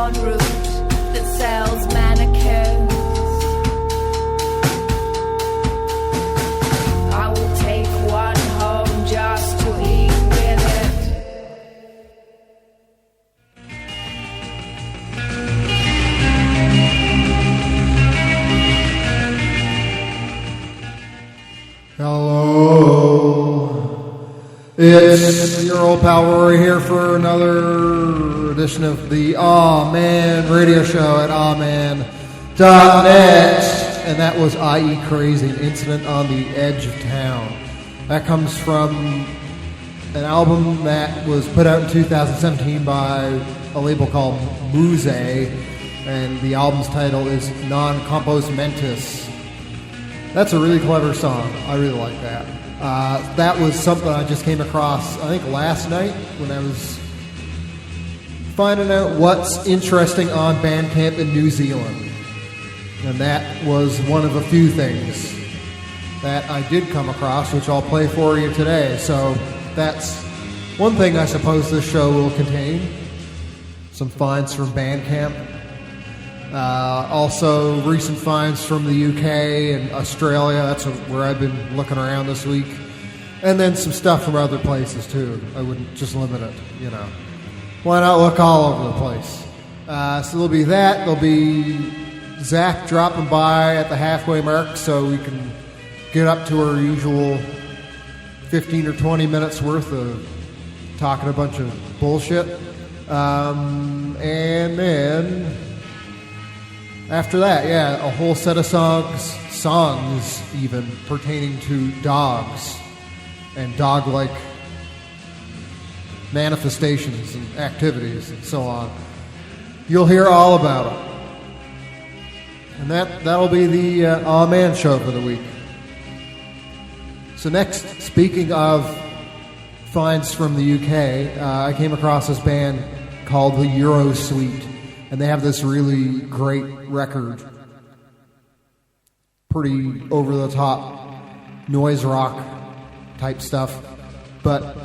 en route that sells manicures. I will take one home just to eat with it. Hello. It's your old pal Rory here for another edition of the Aw Man radio show at awman.net. And that was I.E. Crazy, an incident on the edge of town. That comes from an album that was put out in 2017 by a label called Muzai, and the album's title is Non-Compos Mentis. That's a really clever song. I really like that. That was something I just came across, I think, last night when I was finding out what's interesting on Bandcamp in New Zealand. And that was one of a few things that I did come across, which I'll play for you today. So that's one thing I suppose this show will contain. Some finds from Bandcamp. Also, recent finds from the UK and Australia. That's where I've been looking around this week. And then some stuff from other places, too. I wouldn't just limit it, you know. Why not look all over the place? So there'll be that. There'll be Zach dropping by at the halfway mark so we can get up to our usual 15 or 20 minutes worth of talking a bunch of bullshit. And then after that, yeah, a whole set of songs even pertaining to dogs and dog-like manifestations and activities and so on. You'll hear all about it. And that'll be the Aw Man show for the week. So next, speaking of finds from the UK, I came across this band called the Eurosuite. And they have this really great record. Pretty over-the-top noise rock type stuff. But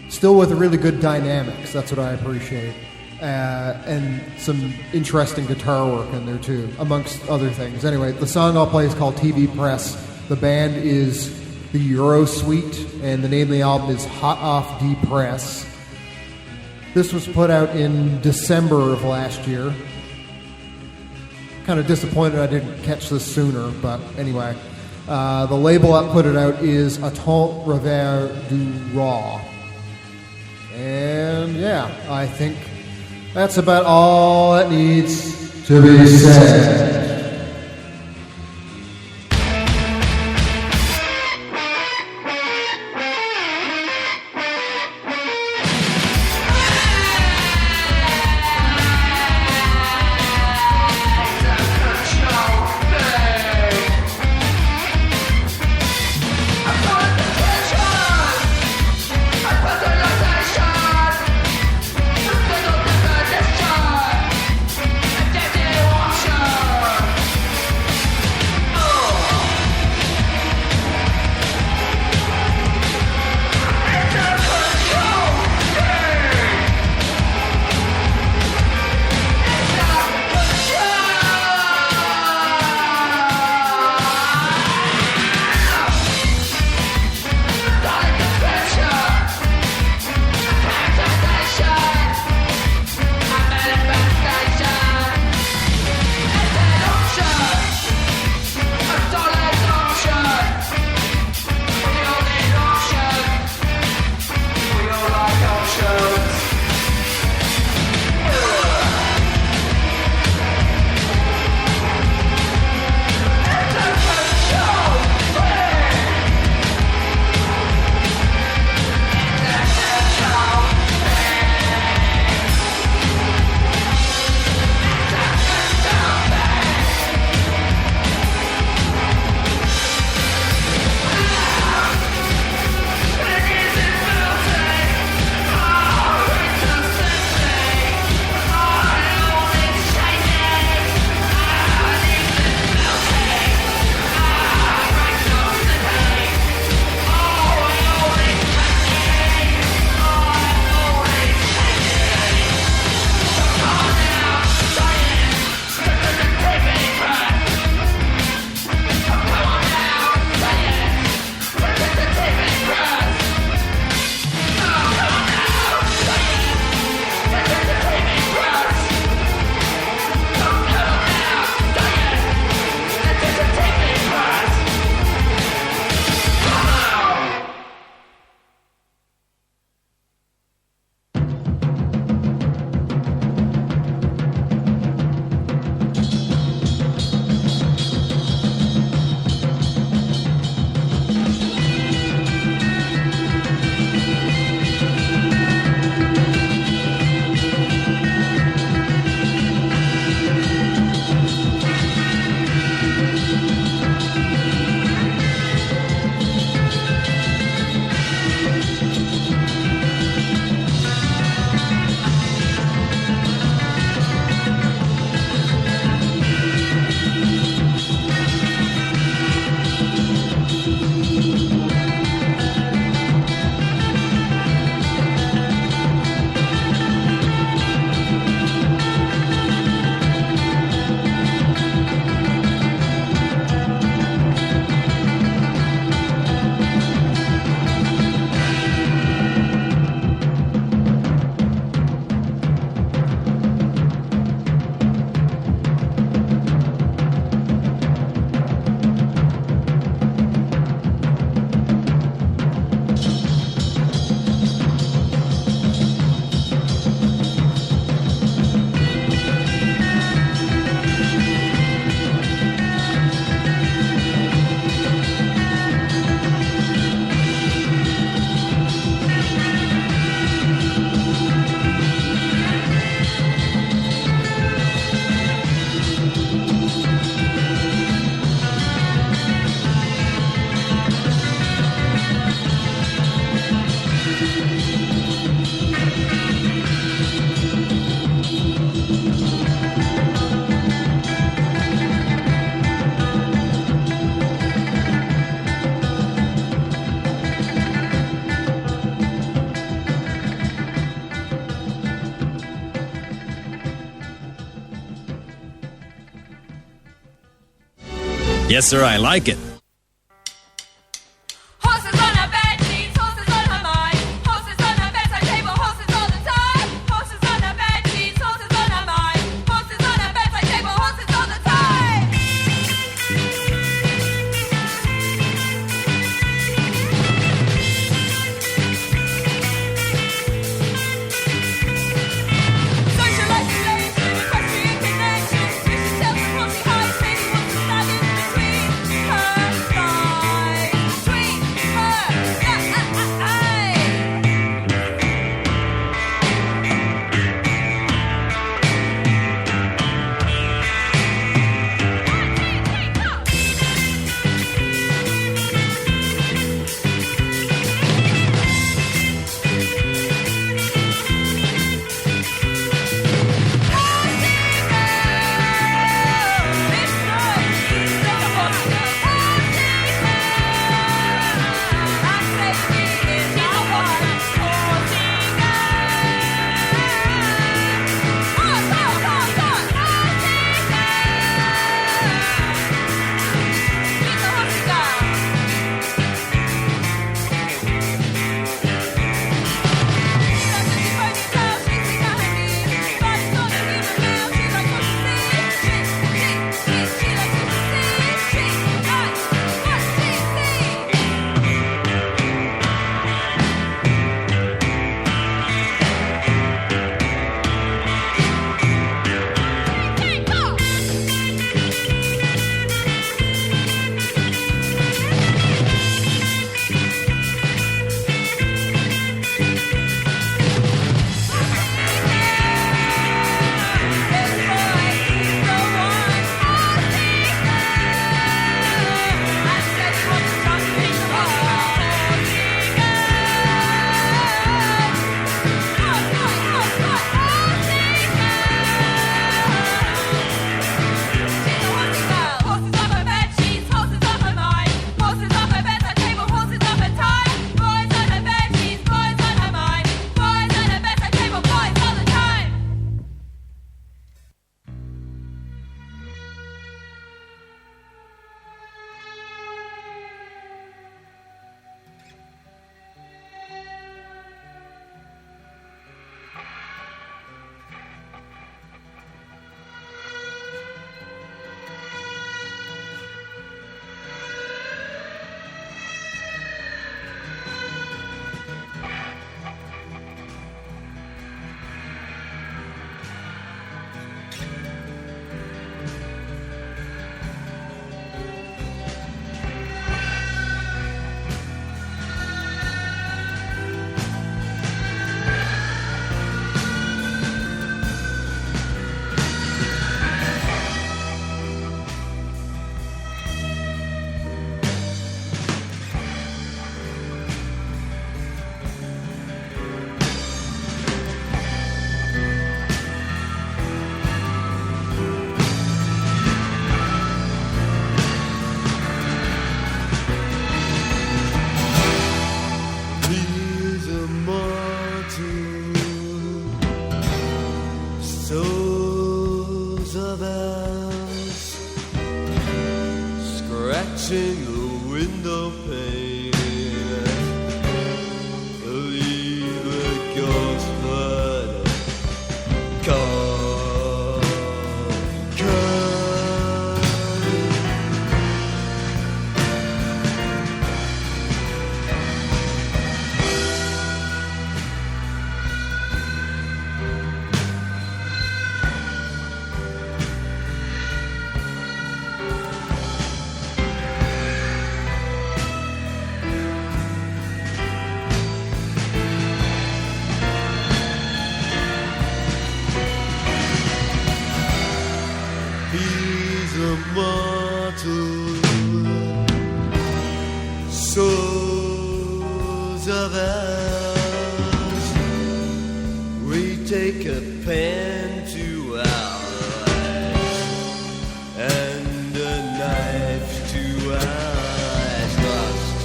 still with really good dynamics. That's what I appreciate. And some interesting guitar work in there too, amongst other things. Anyway, the song I'll play is called Depress. The band is the Eurosuite, and the name of the album is Hot Off Depress. This was put out in December of last year. Kind of disappointed I didn't catch this sooner, but anyway. The label that put it out is Tant Rêver du Raw. And yeah, I think that's about all that needs to be said. Yes, sir, I like it. Horses on her bed sheets, horses on her mind, horses on her bedside table, horses all the time. Horses on her bed sheets, horses on her mind, horses on her bedside table, horses all the time. Social isolation, equestrian connection, vicious tells of Horsey highs, maybe wants to stand in between her thighs, between her thighs. Scratching the window pane, believe a ghost blood immortal souls of ours. We take a pen to our eyes and a knife to our eyes, lost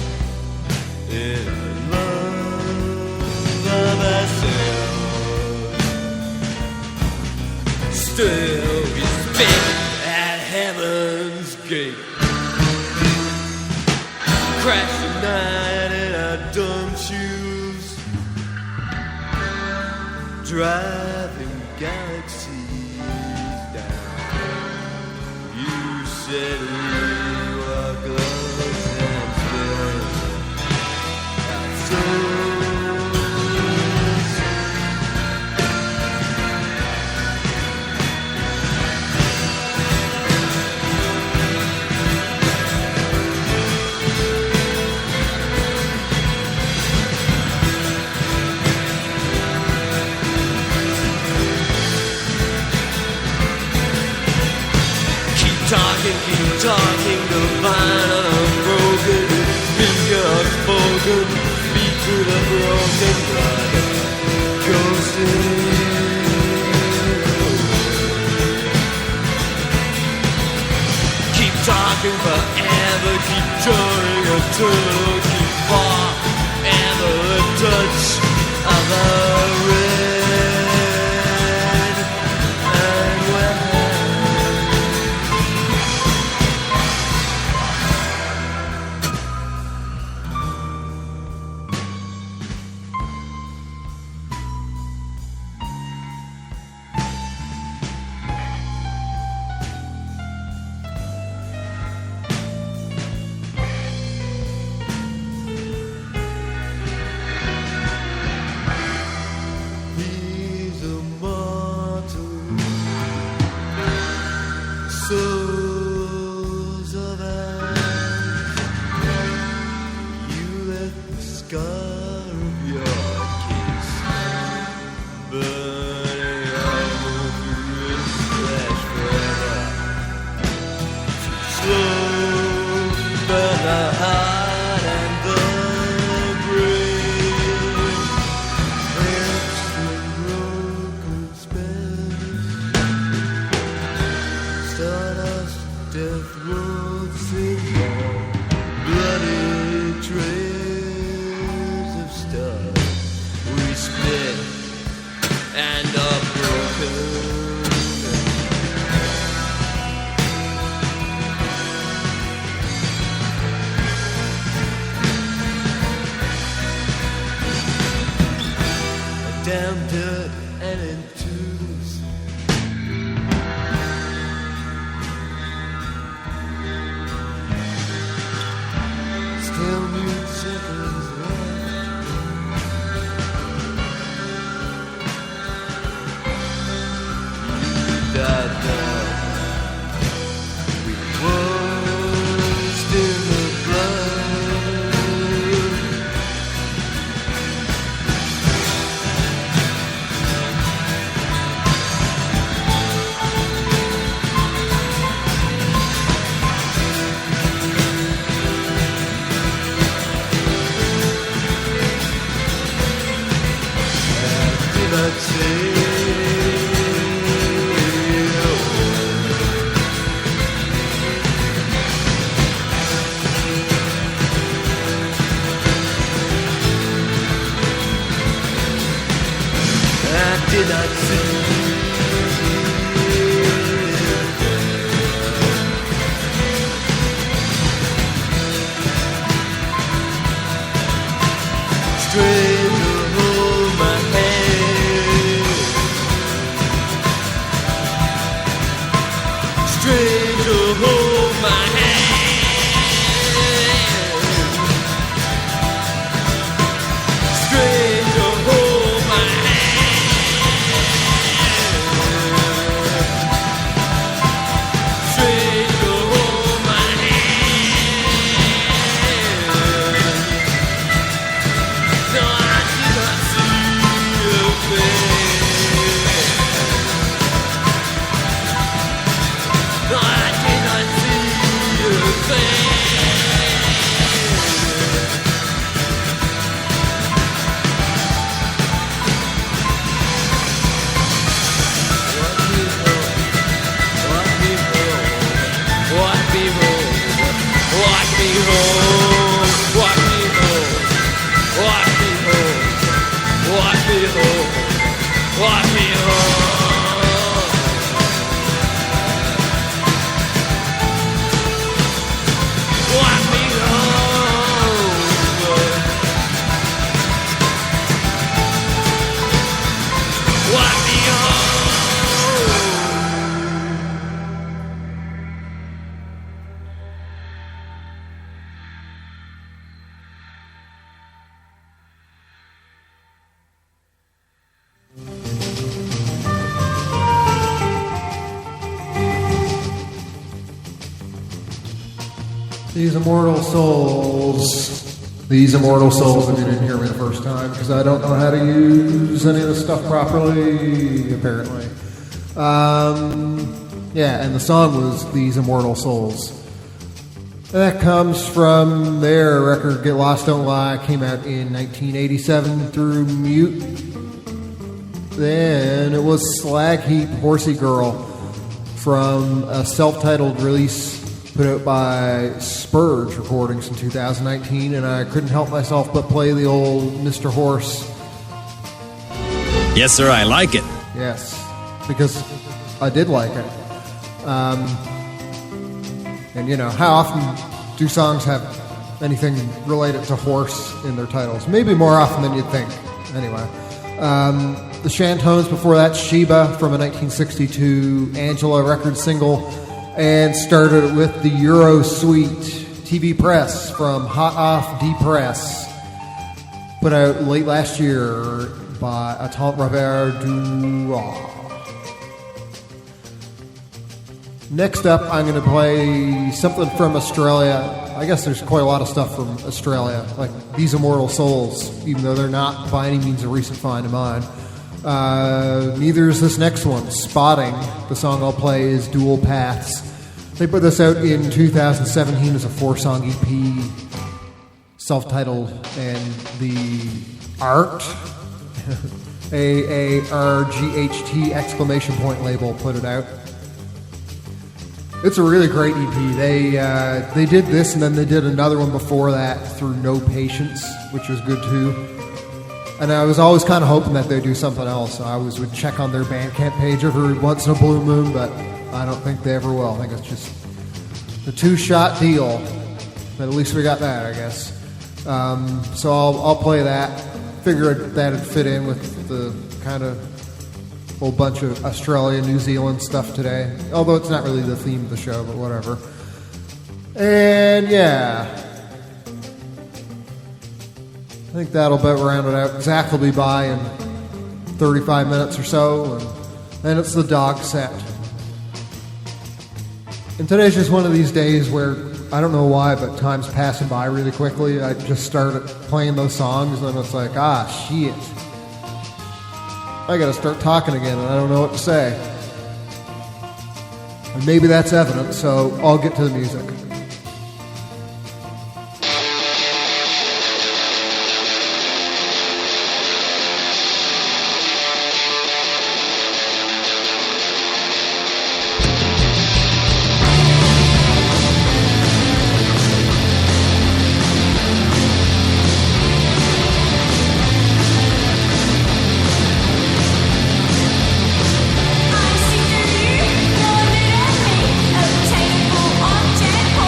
in love of ourselves. Still we spin at heaven's gate. driving galaxies down. You said we were close and still our souls. Keep talking, divine and unbroken, speak unspoken, speak to the broken blood, coasting. Keep talking forever, keep turning eternal, keep forever a touch of the red and white. Damn dirt and enthuse. Still mute seconds left. You died down. We washed in the blood. Did not see. Stranger, hold my hand. Stranger, hold my hand. Stranger, hold my hand. These Immortal Souls. These Immortal Souls, if you didn't hear me the first time, because I don't know how to use any of this stuff properly, apparently. Yeah, and the song was These Immortal Souls. That comes from their record, Get Lost, Don't Lie, came out in 1987 through Mute. Then it was Slagheap, Horsey Girl, from a self-titled release put out by Spurge Recordings in 2019, and I couldn't help myself but play the old Mr. Horse. Yes, sir, I like it. Yes, because I did like it. And you know, how often do songs have anything related to horse in their titles? Maybe more often than you'd think. Anyway, the Shan-tones before that, Sheba from a 1962 Angela record single, and started with the Eurosuite TV Press from Hot Off Depress, put out late last year by Tant, Rêver, Next up, I'm going to play something from Australia. I guess there's quite a lot of stuff from Australia, like These Immortal Souls, even though they're not by any means a recent find of mine. Neither is this next one, Spotting. The song I'll play is Dual Paths. They put this out in 2017 as a 4-song EP, self-titled, and the Aarght, AARGHT exclamation point label put it out. It's a really great EP. They did this, and then they did another one before that through No Patience, which was good too. And I was always kind of hoping that they'd do something else. I always would check on their Bandcamp page every once in a blue moon, but I don't think they ever will. I think it's just a 2-shot deal. But at least we got that, I guess. So I'll play that. Figured that'd fit in with the kind of whole bunch of Australia, New Zealand stuff today. Although it's not really the theme of the show, but whatever. And yeah, I think that'll about round it out. Zach will be by in 35 minutes or so, and then it's the dog set. And today's just one of these days where, I don't know why, but time's passing by really quickly. I just started playing those songs, and it's like, shit. I gotta start talking again, and I don't know what to say. And maybe that's evident, so I'll get to the music. I see through you, more than me, obtainable object.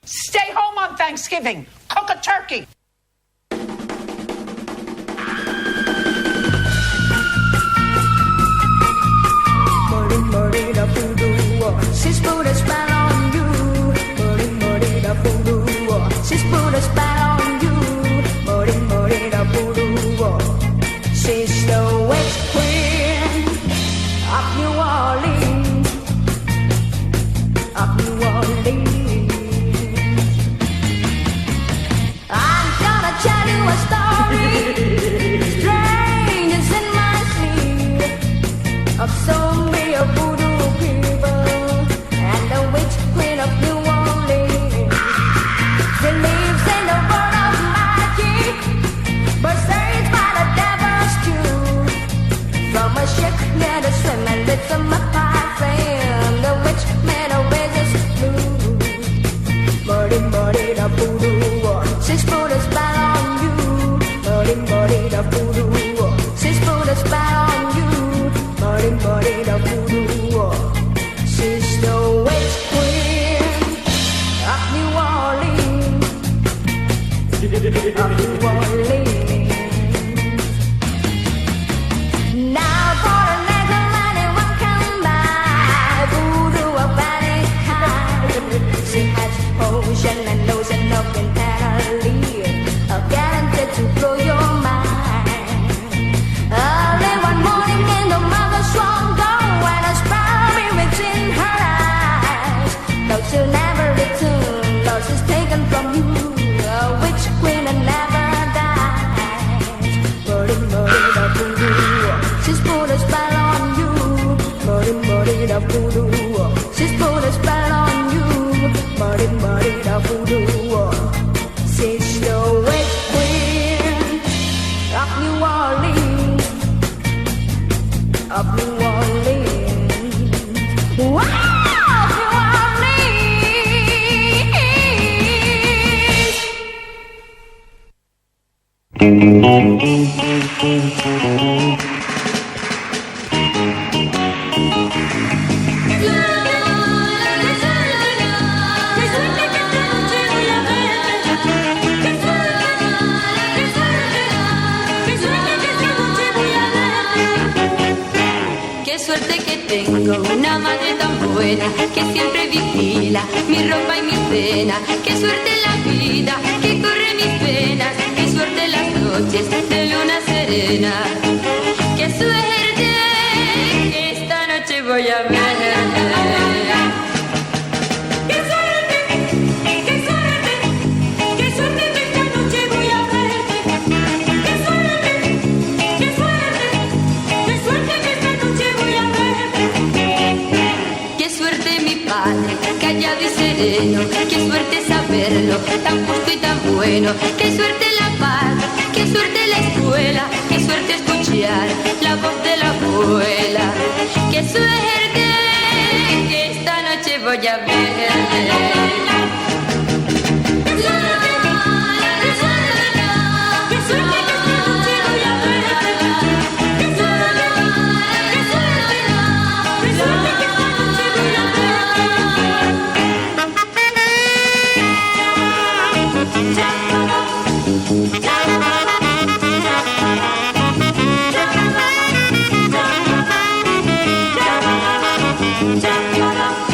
Stay home on Thanksgiving. Cook a turkey. She's put a spell on you. She's put a spell on you. She's the witch queen of New Orleans. Of New Orleans. I'm gonna tell you a story. Strange in my sleep of so many voodoo people and the witch queen of New Orleans. She lives in the world of magic, but saved by the devil's too. From a ship near the swim and lit some pipes and the witch made a wizard's blue. Murdy, the voodoo. She's put a spell on you. Murdy, the voodoo. She's put a spell on you. Murdy, the voodoo. She's the witch queen of New Orleans. Of New Orleans. Now for a nickel anyone can buy voodoo of any kind. She has potion and lotion of entirely guaranteed to blow your mind. Early one morning in the mother's strong door and a sparrow within her eyes. Though she'll never return, though she's taken from you, a witch queen and never dies. Murdy, the voodoo. She's put a spell on you. Murdy, the voodoo. She's put a spell on you. Murdy, the voodoo. She's the witch queen of New Orleans. Of New Orleans. Wow! New Qué suerte que tengo, una madre tan buena que siempre vigila mi ropa y mi cena. Qué suerte la vida tan justo y tan bueno. Qué suerte la paz, qué suerte la escuela, qué suerte escuchar la voz de la abuela. Qué suerte que esta noche voy a ver.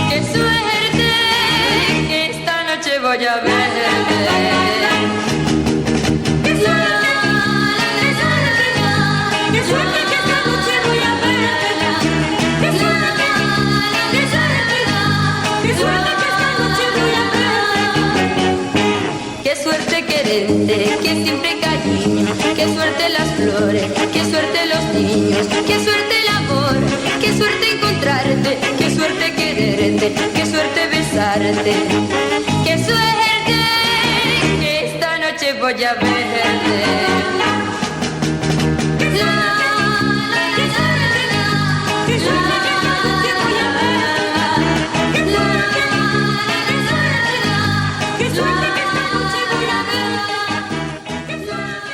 Qué suerte que esta noche voy a ver. Qué suerte, qué suerte que esta noche voy a ver. Qué suerte, qué suerte, qué suerte que esta noche voy a ver. Qué suerte quererte, que siempre cariño. Qué suerte las flores, qué suerte los niños. Qué suerte el amor, qué suerte encontrarte. Qué suerte quererte, qué suerte besarte. Qué suerte que esta noche voy a verte. Qué suerte, qué suerte, qué suerte que esta noche voy a verte. Qué suerte, qué suerte, qué suerte que esta noche voy a verte. Qué suerte.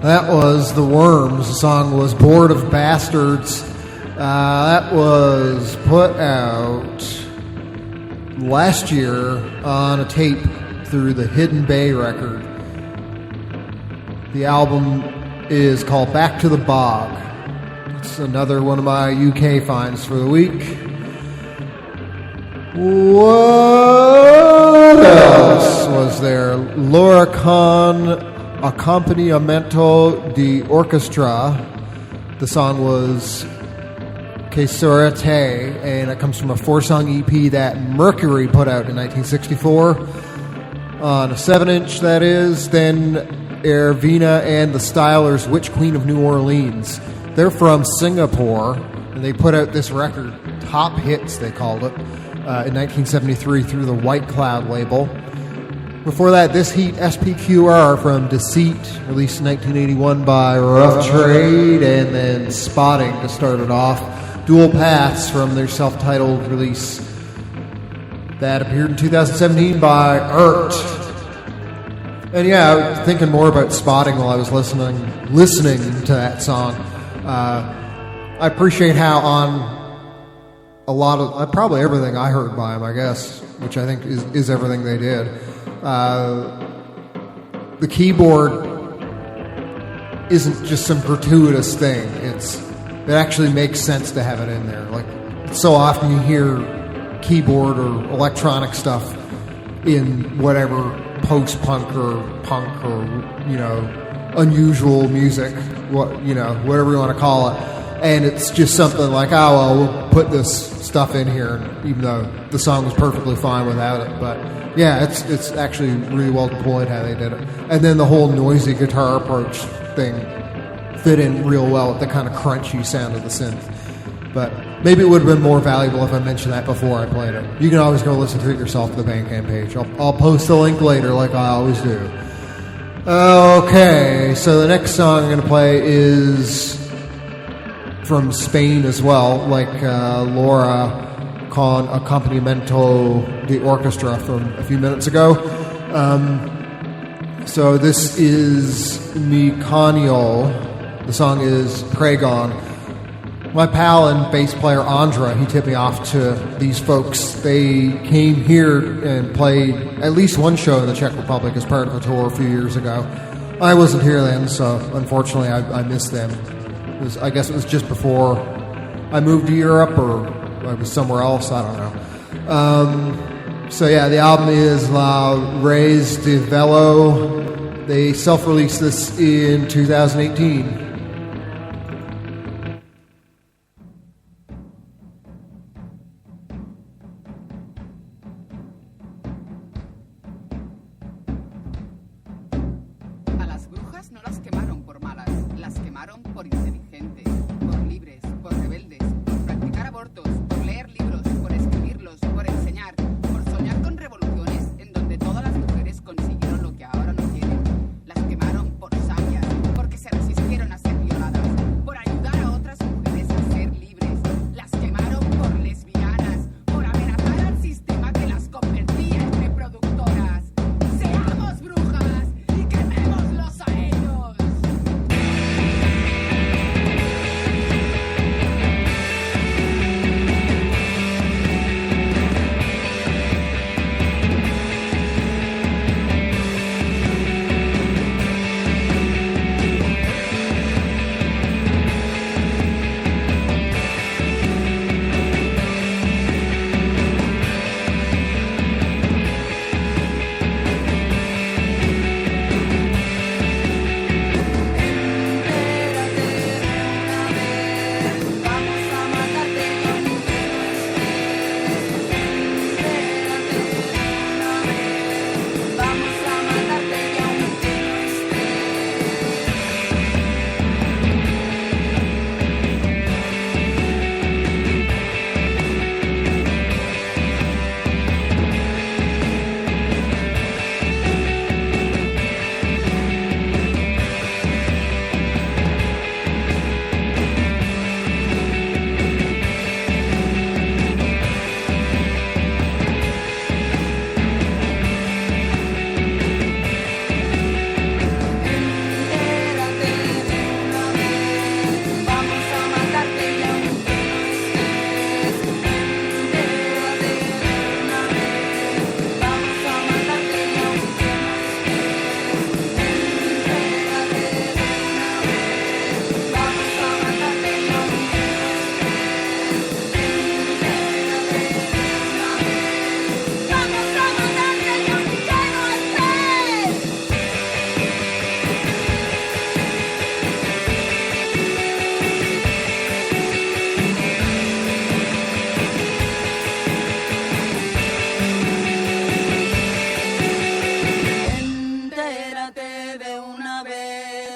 That was The Worms. The song was Board of Bastards. That was put out last year on a tape through the Hidden Bay record. The album is called Back to the Bog. It's another one of my UK finds for the week. What else was there? Laura Con Acompañamiento de Orquesta. The song was Suerte, and it comes from a 4-song EP that Mercury put out in 1964 on a 7-inch, that is. Then Ervinna and the Stylers, Witch Queen of New Orleans. They're from Singapore, and they put out this record, Top Hits they called it, in 1973 through the White Cloud label. Before that, This Heat, S.P.Q.R. from Deceit, released in 1981 by Rough Trade, and then Spotting to start it off. Dual Paths from their self-titled release that appeared in 2017 by Aarght. And yeah, I was thinking more about Spotting while I was listening to that song. I appreciate how on a lot of, probably everything I heard by them, I guess, which I think is everything they did. The keyboard isn't just some gratuitous thing. It actually makes sense to have it in there. Like, so often you hear keyboard or electronic stuff in whatever post-punk or punk or, unusual music, whatever you want to call it. And it's just something like, oh, well, we'll put this stuff in here, even though the song was perfectly fine without it. But yeah, it's actually really well deployed how they did it. And then the whole noisy guitar approach thing fit in real well with the kind of crunchy sound of the synth. But maybe it would have been more valuable if I mentioned that before I played it. You can always go listen to it yourself at the Bandcamp page. I'll post the link later like I always do. Okay, so the next song I'm going to play is from Spain as well, like Laura con Acompañamiento de Orquesta from a few minutes ago. So this is Meconio. The song is Pregón. My pal and bass player Andra, he tipped me off to these folks. They came here and played at least one show in the Czech Republic as part of a tour a few years ago. I wasn't here then, so unfortunately I missed them. I guess it was just before I moved to Europe, or I was somewhere else, I don't know. So yeah, the album is Raíz de vello. They self-released this in 2018.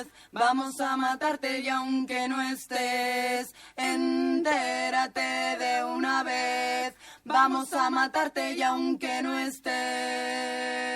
vez. Vamos a matarte y aunque no estés, entérate de una vez. Vamos a matarte y aunque no estés.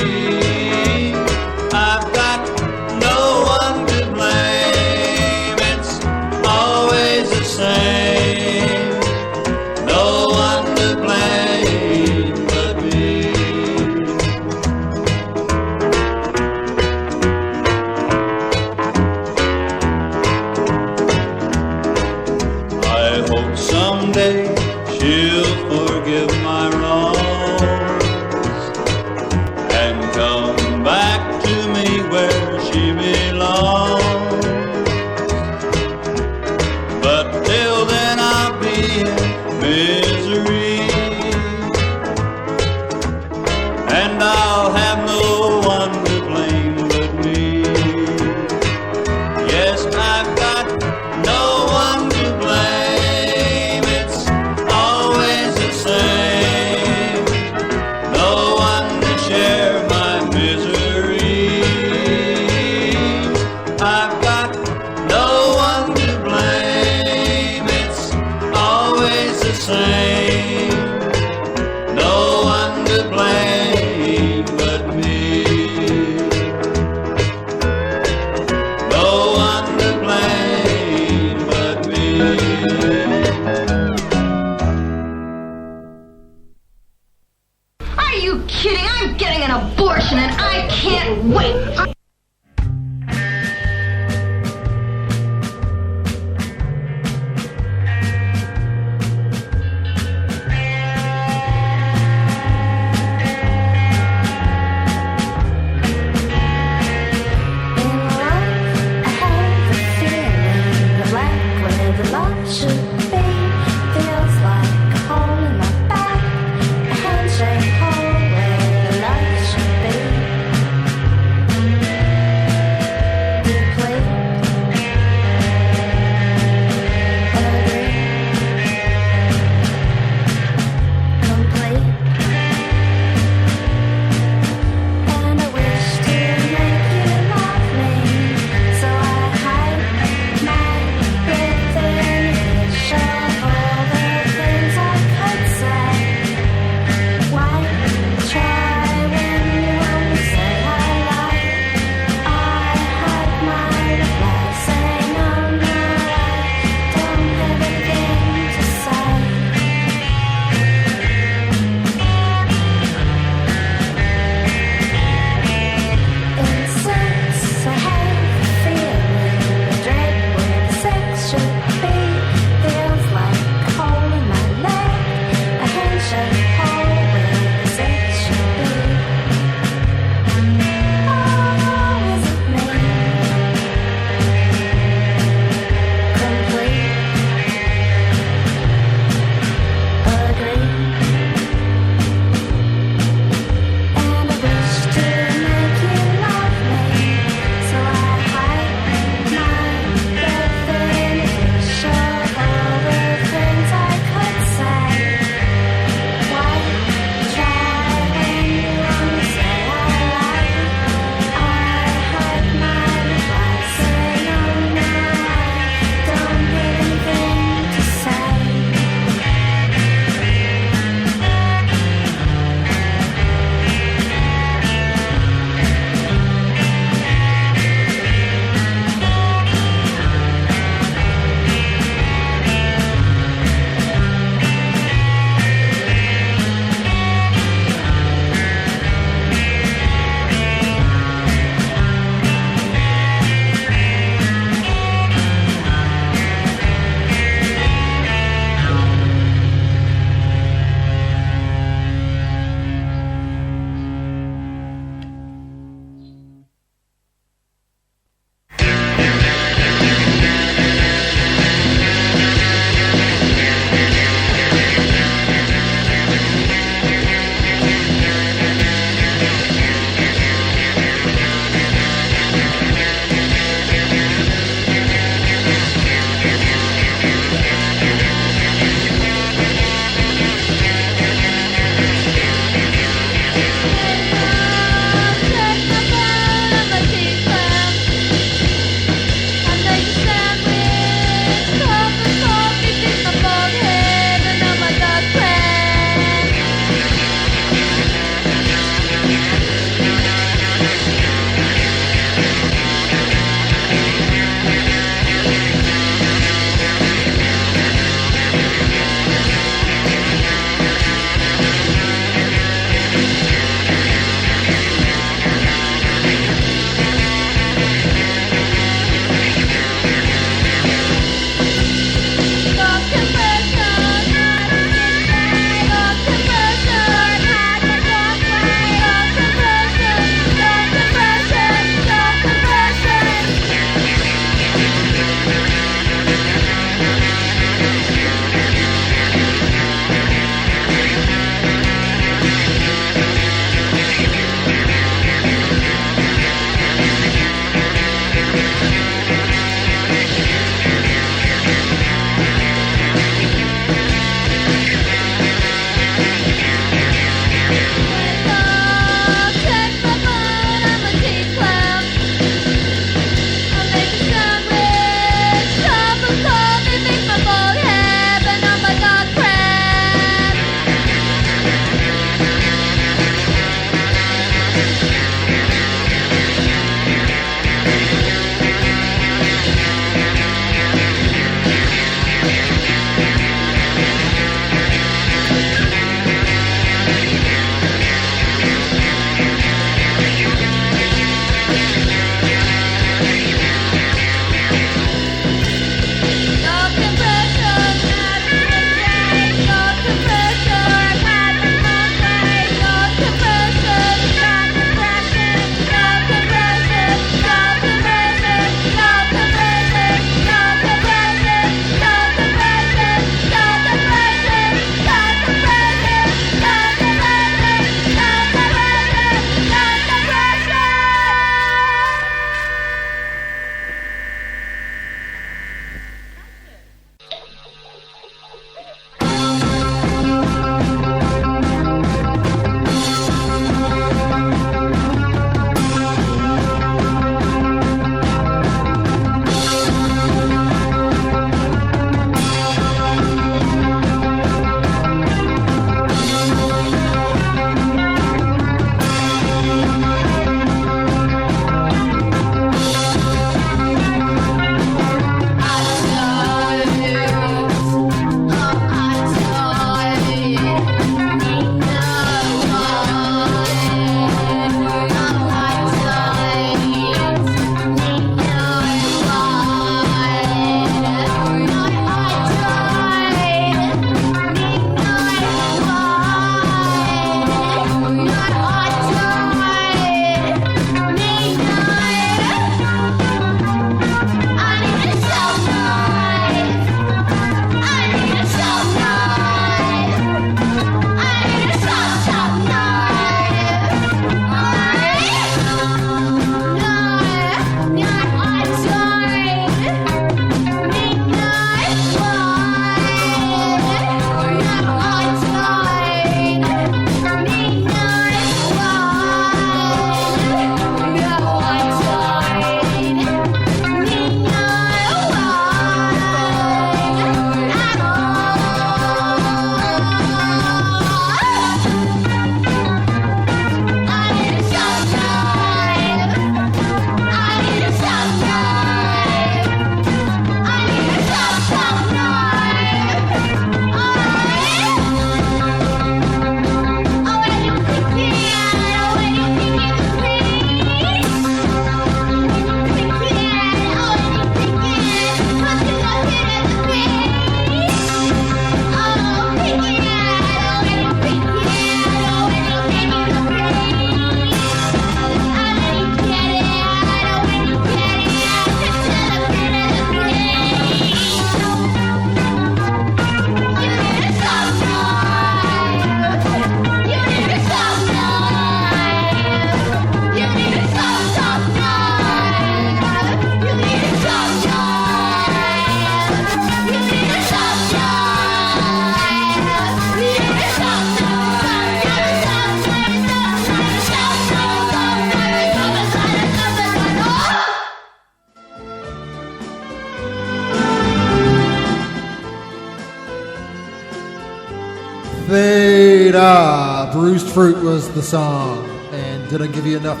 Theta. Bruised Fruit was the song. And did I give you enough?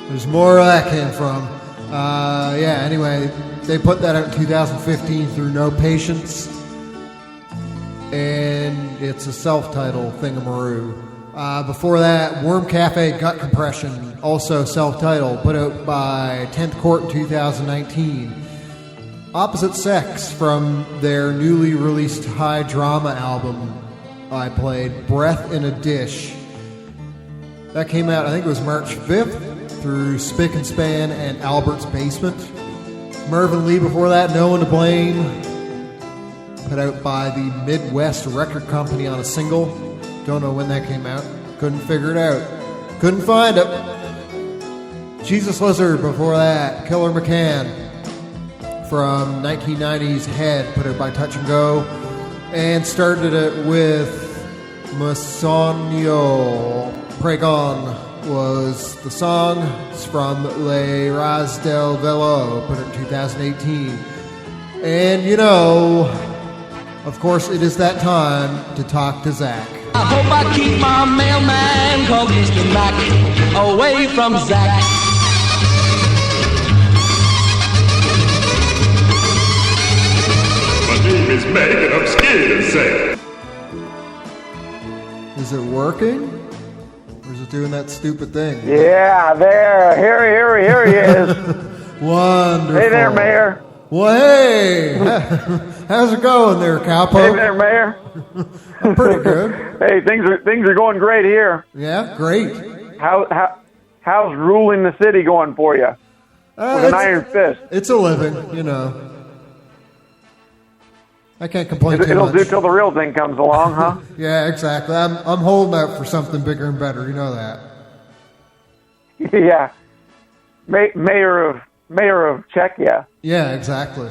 There's more where that came from. Anyway, they put that out in 2015 through No Patience. And it's a self-titled thingamaroo. Before that, Worm Cafe Gut Compression, also self-titled, put out by 10th Court in 2019. Opposite Sex from their newly released high drama album I played, Breath in a Dish. That came out, I think it was March 5th, through Spick and Span and Albert's Basement. Mervyn Lee before that, No One to Blame, put out by the Midwest Record Company on a single. Don't know when that came out. Couldn't figure it out. Couldn't find it. Jesus Lizard before that. Killer McCann from 1990's Head, put out by Touch and Go. And started it with Meconio. Pregón was the song. It's from Le Raíz del Vello, put out in 2018. And you know, of course, it is that time to talk to Zach. I hope I keep my mailman called Mr. Mac away from Zach. My name is Megan, I'm scared of Zach. Is it working? Or is it doing that stupid thing? Yeah, there. Here he is. Wonderful. Hey there, Mayor. Well, hey. How's it going there, Cowpoke? Hey there, Mayor. Pretty good. Hey, things are going great here. Yeah, great. How's ruling the city going for you? With an iron fist. It's a living, you know. I can't complain too It'll much. do till the real thing comes along, huh? Yeah, exactly. I'm holding out for something bigger and better. You know that. Yeah. Mayor of Czechia. Yeah, exactly.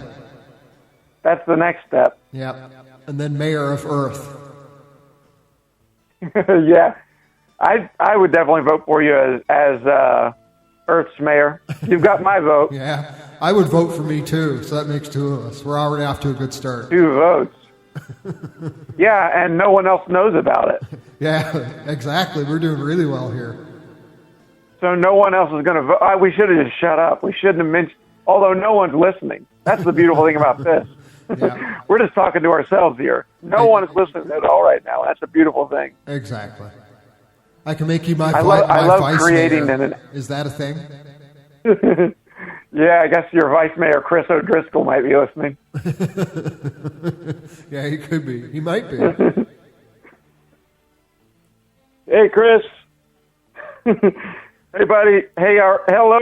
That's the next step. Yep. And then Mayor of Earth. Yeah. I would definitely vote for you as Earth's mayor. You've got my vote. Yeah. I would vote for me too, so that makes two of us. We're already off to a good start. 2 votes. Yeah, and no one else knows about it. Yeah, exactly. We're doing really well here. So no one else is going to vote. We should have just shut up. We shouldn't have mentioned, although no one's listening. That's the beautiful thing about this. Yeah. We're just talking to ourselves here. No one is listening at all right now. That's a beautiful thing. Exactly. I can make you my I love vice creating mayor. Is that a thing? Yeah, I guess your vice mayor, Chris O'Driscoll, might be listening. Yeah, he could be. He might be. Hey, Chris. Hey, buddy. Hey, hello,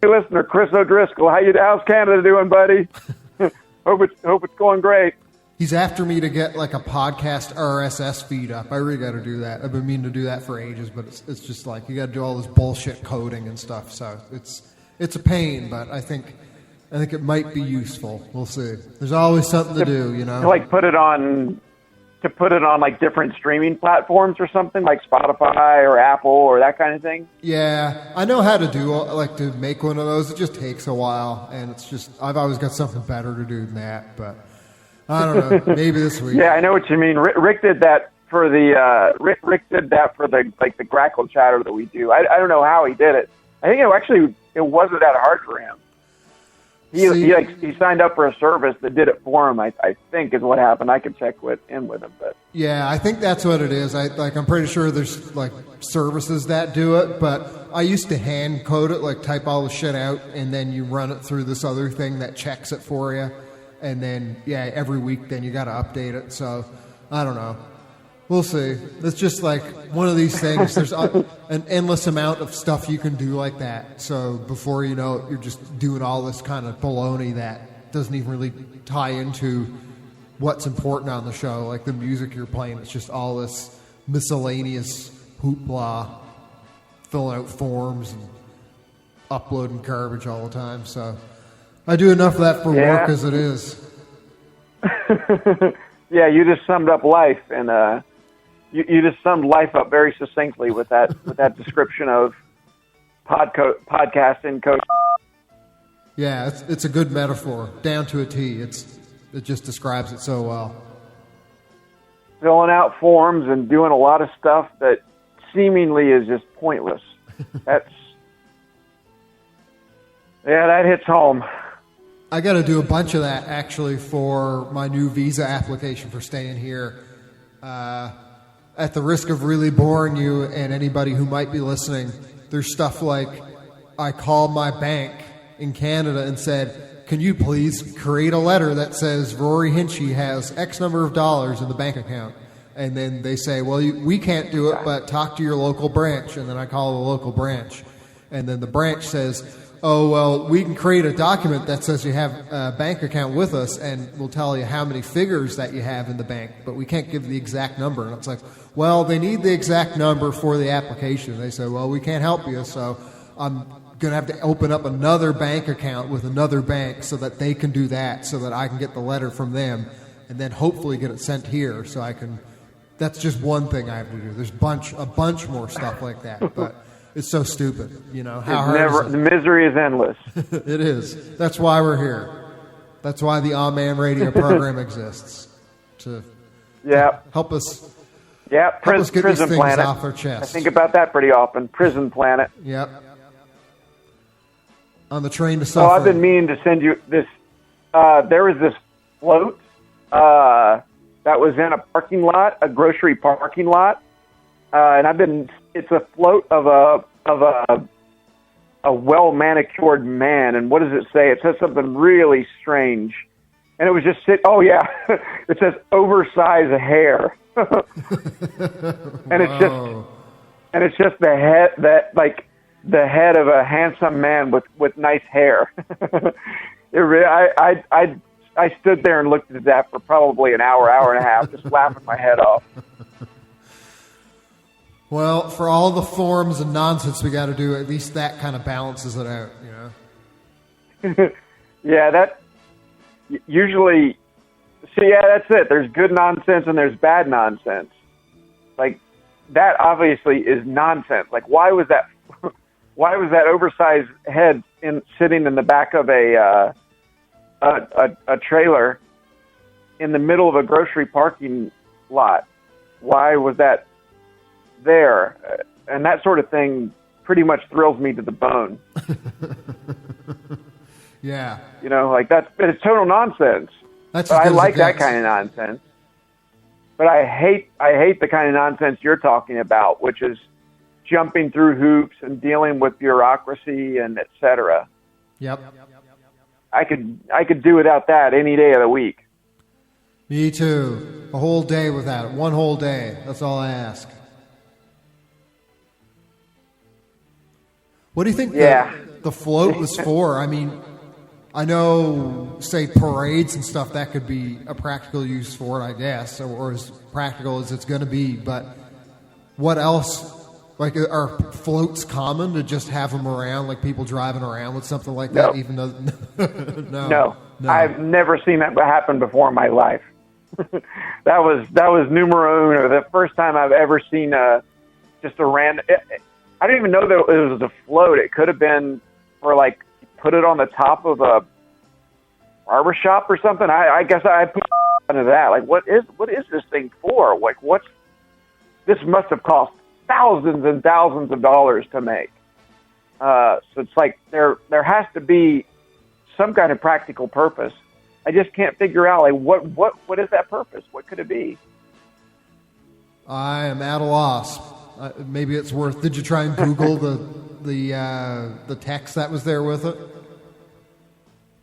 listener, Chris O'Driscoll. How's Canada doing, buddy? Hope it's going great. He's after me to get like a podcast RSS feed up. I really got to do that. I've been meaning to do that for ages, but it's just like you got to do all this bullshit coding and stuff. So it's a pain, but I think it might be useful. We'll see. There's always something to do, you know. To like put it on like different streaming platforms or something, like Spotify or Apple or that kind of thing. Yeah, I know how to do like to make one of those. It just takes a while, and it's just I've always got something better to do than that, but. I don't know. Maybe this week. Yeah, I know what you mean. Rick did that for the Rick did that for the Grackle chatter that we do. I don't know how he did it. I think it wasn't that hard for him. He signed up for a service that did it for him. I think is what happened. I could check in with him, but yeah, I think that's what it is. I'm pretty sure there's like services that do it, but I used to hand code it, like type all the shit out, and then you run it through this other thing that checks it for you. And then, yeah, every week then you got to update it. So, I don't know. We'll see. It's just like one of these things. There's an endless amount of stuff you can do like that. So, before you know it, you're just doing all this kind of baloney that doesn't even really tie into what's important on the show. Like the music you're playing, it's just all this miscellaneous hoopla, filling out forms and uploading garbage all the time. So, I do enough of that for work as it is. Yeah, you just summed up life, and you just summed life up very succinctly with that description of podcasting code. Yeah, it's a good metaphor, down to a T. It's It just describes it so well. Filling out forms and doing a lot of stuff that seemingly is just pointless. That hits home. I got to do a bunch of that, actually, for my new visa application for staying here. At the risk of really boring you and anybody who might be listening, there's stuff like I called my bank in Canada and said, can you please create a letter that says Rory Hinchy has X number of dollars in the bank account? And then they say, well, we can't do it, but talk to your local branch. And then I call the local branch. And then the branch says, oh, well, we can create a document that says you have a bank account with us, and we'll tell you how many figures that you have in the bank, but we can't give the exact number. And it's like, well, they need the exact number for the application. They say, well, we can't help you, so I'm going to have to open up another bank account with another bank so that they can do that, so that I can get the letter from them, and then hopefully get it sent here so I can... That's just one thing I have to do. There's a bunch more stuff like that, but it's so stupid. You know, how hard is it? The misery is endless. It is. That's why we're here. That's why the On-Man Radio program exists. To help us. Yeah, help us get Prison these things Planet. off our chest. I think about that pretty often. Prison Planet. Yep. On the train to Oh, suffering. I've been meaning to send you this. There was this float that was in a parking lot, a grocery parking lot, and it's a float of a well manicured man. And what does it say? It says something really strange, and it was just it says oversized hair, and it's just the head the head of a handsome man with nice hair. It really, I stood there and looked at that for probably an hour and a half, just laughing my head off. Well, for all the forms and nonsense we got to do, at least that kind of balances it out, you know? Yeah, that usually... See, yeah, that's it. There's good nonsense and there's bad nonsense. Like, that obviously is nonsense. Like, why was that oversized head sitting in the back of a trailer in the middle of a grocery parking lot? Why was that there? And that sort of thing pretty much thrills me to the bone. Yeah. You know, like it's total nonsense. I like that kind of nonsense. But I hate the kind of nonsense you're talking about, which is jumping through hoops and dealing with bureaucracy and et cetera. Yep. I could do without that any day of the week. Me too. A whole day without it. One whole day. That's all I ask. What do you think the float was for? I mean, I know, say, parades and stuff, that could be a practical use for it, I guess, or as practical as it's going to be. But what else? Like, are floats common to just have them around, like people driving around with something like that? Even though, no, I've never seen that happen before in my life. that was numero uno. The first time I've ever seen just a random. I didn't even know that it was a float. It could have been for like put it on the top of a barbershop or something. I guess I put into that. Like, what is this thing for? Like, this must have cost thousands and thousands of dollars to make. So it's like there has to be some kind of practical purpose. I just can't figure out, like, what is that purpose? What could it be? I am at a loss. Maybe it's worth. Did you try and Google the text that was there with it?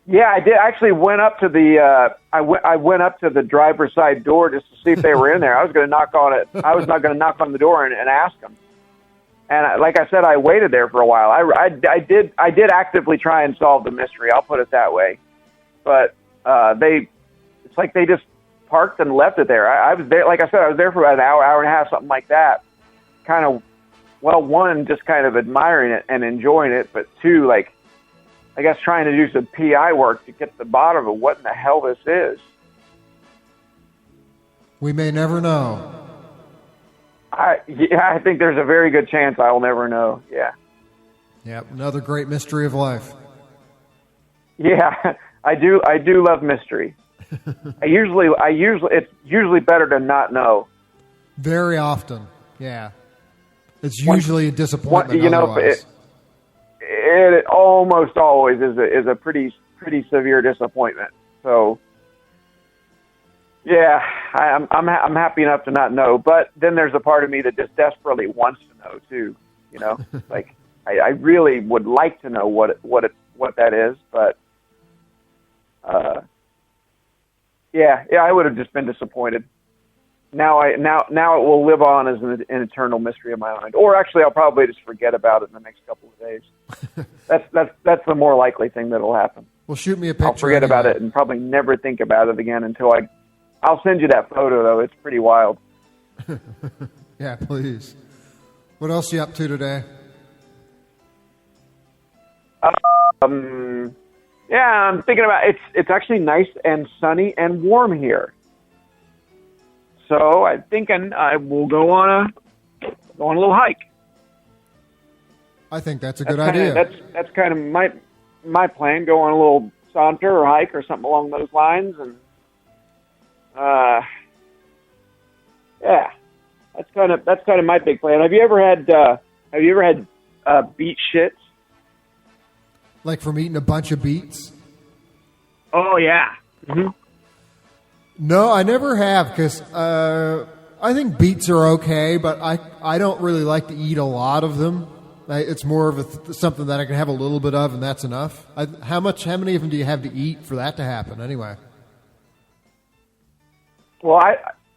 Yeah, I did. I actually went up to the I went up to the driver's side door just to see if they were in there. I was going to knock on it. I was not going to knock on the door and ask them. And like I said, I waited there for a while. I did actively try and solve the mystery. I'll put it that way. But it's like they just parked and left it there. I was there, like I said, I was there for about an hour and a half, something like that. Kind of, well, one, just kind of admiring it and enjoying it, but two, like, I guess trying to do some PI work to get to the bottom of what in the hell this is. We may never know. I think there's a very good chance I will never know. Yeah. Yep, another great mystery of life. Yeah, I do love mystery. it's usually better to not know. Very often, yeah. It's usually a disappointment. It almost always is a pretty severe disappointment. So, yeah, I'm happy enough to not know. But then there's a part of me that just desperately wants to know too. Like I really would like to know what that is, but yeah, I would have just been disappointed. Now it will live on as an eternal mystery in my mind. Or actually, I'll probably just forget about it in the next couple of days. That's the more likely thing that'll happen. Well, shoot me a picture. I'll forget about it and probably never think about it again until I'll send you that photo, though. It's pretty wild. Yeah, please. What else are you up to today? Yeah, I'm thinking about it's actually nice and sunny and warm here. So I think I will go on a little hike. I think that's a good idea. That's kind of my plan. Go on a little saunter or hike or something along those lines, and yeah, that's kind of my big plan. Have you ever had beet shits? Like from eating a bunch of beets? Oh yeah. Mm-hmm. No, I never have, because I think beets are okay, but I don't really like to eat a lot of them. It's more of something that I can have a little bit of, and that's enough. How many of them do you have to eat for that to happen, anyway? Well,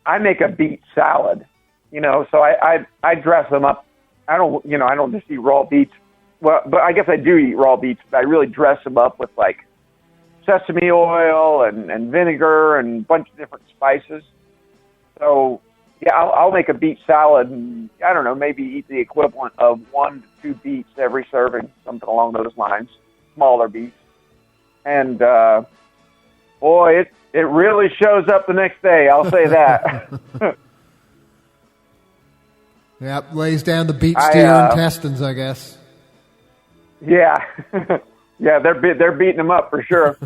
I make a beet salad, so I dress them up. I don't just eat raw beets. Well, but I guess I do eat raw beets, but I really dress them up with like sesame oil and vinegar and a bunch of different spices. So, yeah, I'll make a beet salad and, I don't know, maybe eat the equivalent of 1 to 2 beets every serving, something along those lines, smaller beets. And, boy, it really shows up the next day, I'll say that. Yep, lays down the beets to your intestines, I guess. Yeah. Yeah, they're beating them up for sure.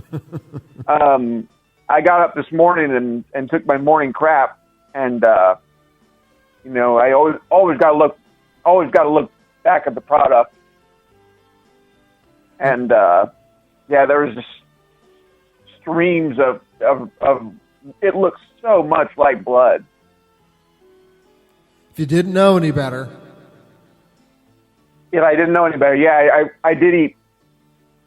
I got up this morning and took my morning crap, and I always got to look back at the product, and there was just streams of it looks so much like blood. If you didn't know any better. If I didn't know any better, yeah, I did eat.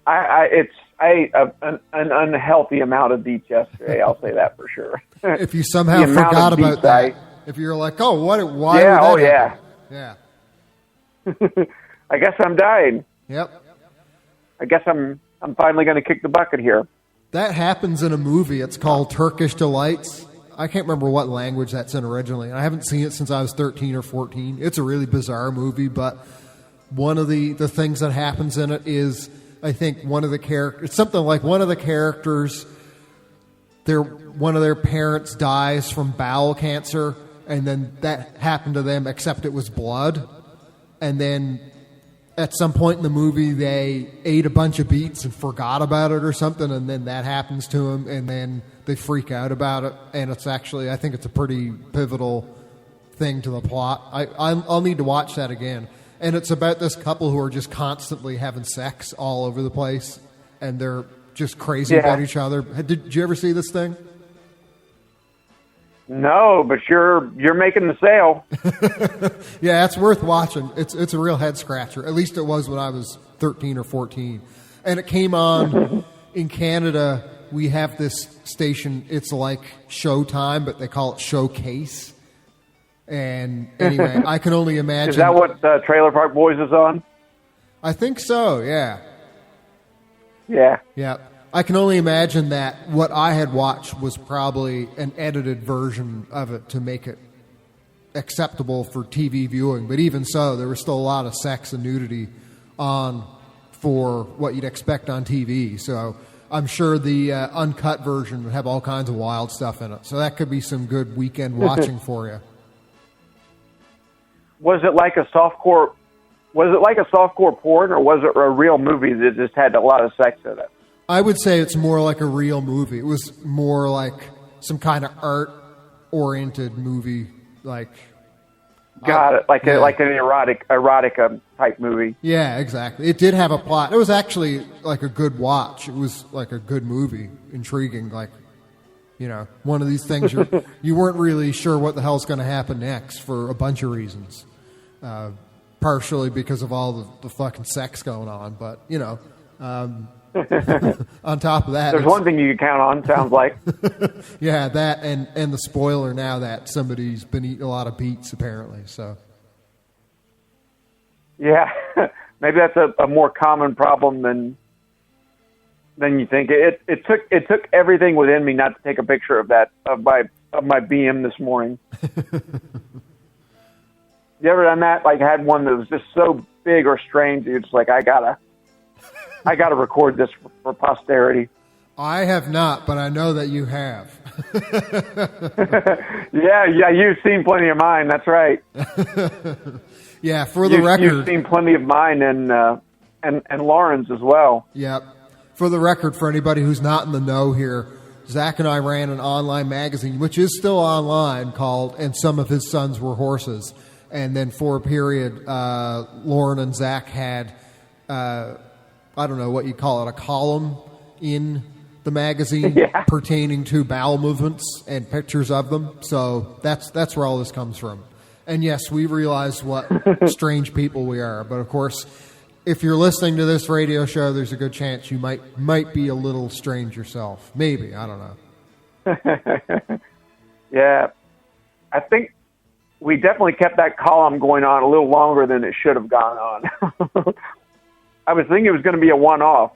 I ate an unhealthy amount of beets yesterday. I'll say that for sure. If you somehow forgot about that, if you're like, oh, why? Yeah, would that happen? Yeah. I guess I'm dying. Yep. I guess I'm finally going to kick the bucket here. That happens in a movie. It's called Turkish Delights. I can't remember what language that's in originally. I haven't seen it since I was 13 or 14. It's a really bizarre movie, but one of the things that happens in it is, I think one of the characters, it's something like one of the characters, one of their parents dies from bowel cancer, and then that happened to them, except it was blood. And then at some point in the movie, they ate a bunch of beets and forgot about it or something, and then that happens to them, and then they freak out about it. And it's actually, I think it's a pretty pivotal thing to the plot. I'll need to watch that again. And it's about this couple who are just constantly having sex all over the place, and they're just crazy about each other. Did you ever see this thing? No, but you're making the sale. Yeah, it's worth watching. It's a real head scratcher. At least it was when I was 13 or 14. And it came on in Canada. We have this station. It's like Showtime, but they call it Showcase. And anyway, I can only imagine. Is that what Trailer Park Boys is on? I think so, yeah. Yeah. Yeah. I can only imagine that what I had watched was probably an edited version of it to make it acceptable for TV viewing. But even so, there was still a lot of sex and nudity on for what you'd expect on TV. So I'm sure the uncut version would have all kinds of wild stuff in it. So that could be some good weekend watching for you. Was it like a softcore porn, or was it a real movie that just had a lot of sex in it? I would say it's more like a real movie. It was more like some kind of art-oriented movie, like. Got it, like yeah. like an erotica type movie. Yeah, exactly. It did have a plot. It was actually like a good watch. It was like a good movie, intriguing. Like, you know, one of these things you weren't really sure what the hell's going to happen next for a bunch of reasons. Partially because of all the fucking sex going on, but you know. On top of that, there's one thing you can count on. Sounds like. Yeah, that and the spoiler now that somebody's been eating a lot of beets apparently. So. Yeah, maybe that's a more common problem than you think. It took everything within me not to take a picture of my BM this morning. You ever done that? Like had one that was just so big or strange, you're just like, I gotta record this for posterity. I have not, but I know that you have. Yeah, you've seen plenty of mine. That's right. Yeah, for the record, you've seen plenty of mine and Lauren's as well. Yep. For the record, for anybody who's not in the know here, Zach and I ran an online magazine, which is still online, called "And Some of His Sons Were Horses." And then for a period, Lauren and Zach had, I don't know what you call it, a column in the magazine pertaining to bowel movements and pictures of them. So that's where all this comes from. And yes, we realize what strange people we are. But of course, if you're listening to this radio show, there's a good chance you might be a little strange yourself. Maybe, I don't know. Yeah, I think we definitely kept that column going on a little longer than it should have gone on. I was thinking it was going to be a one-off,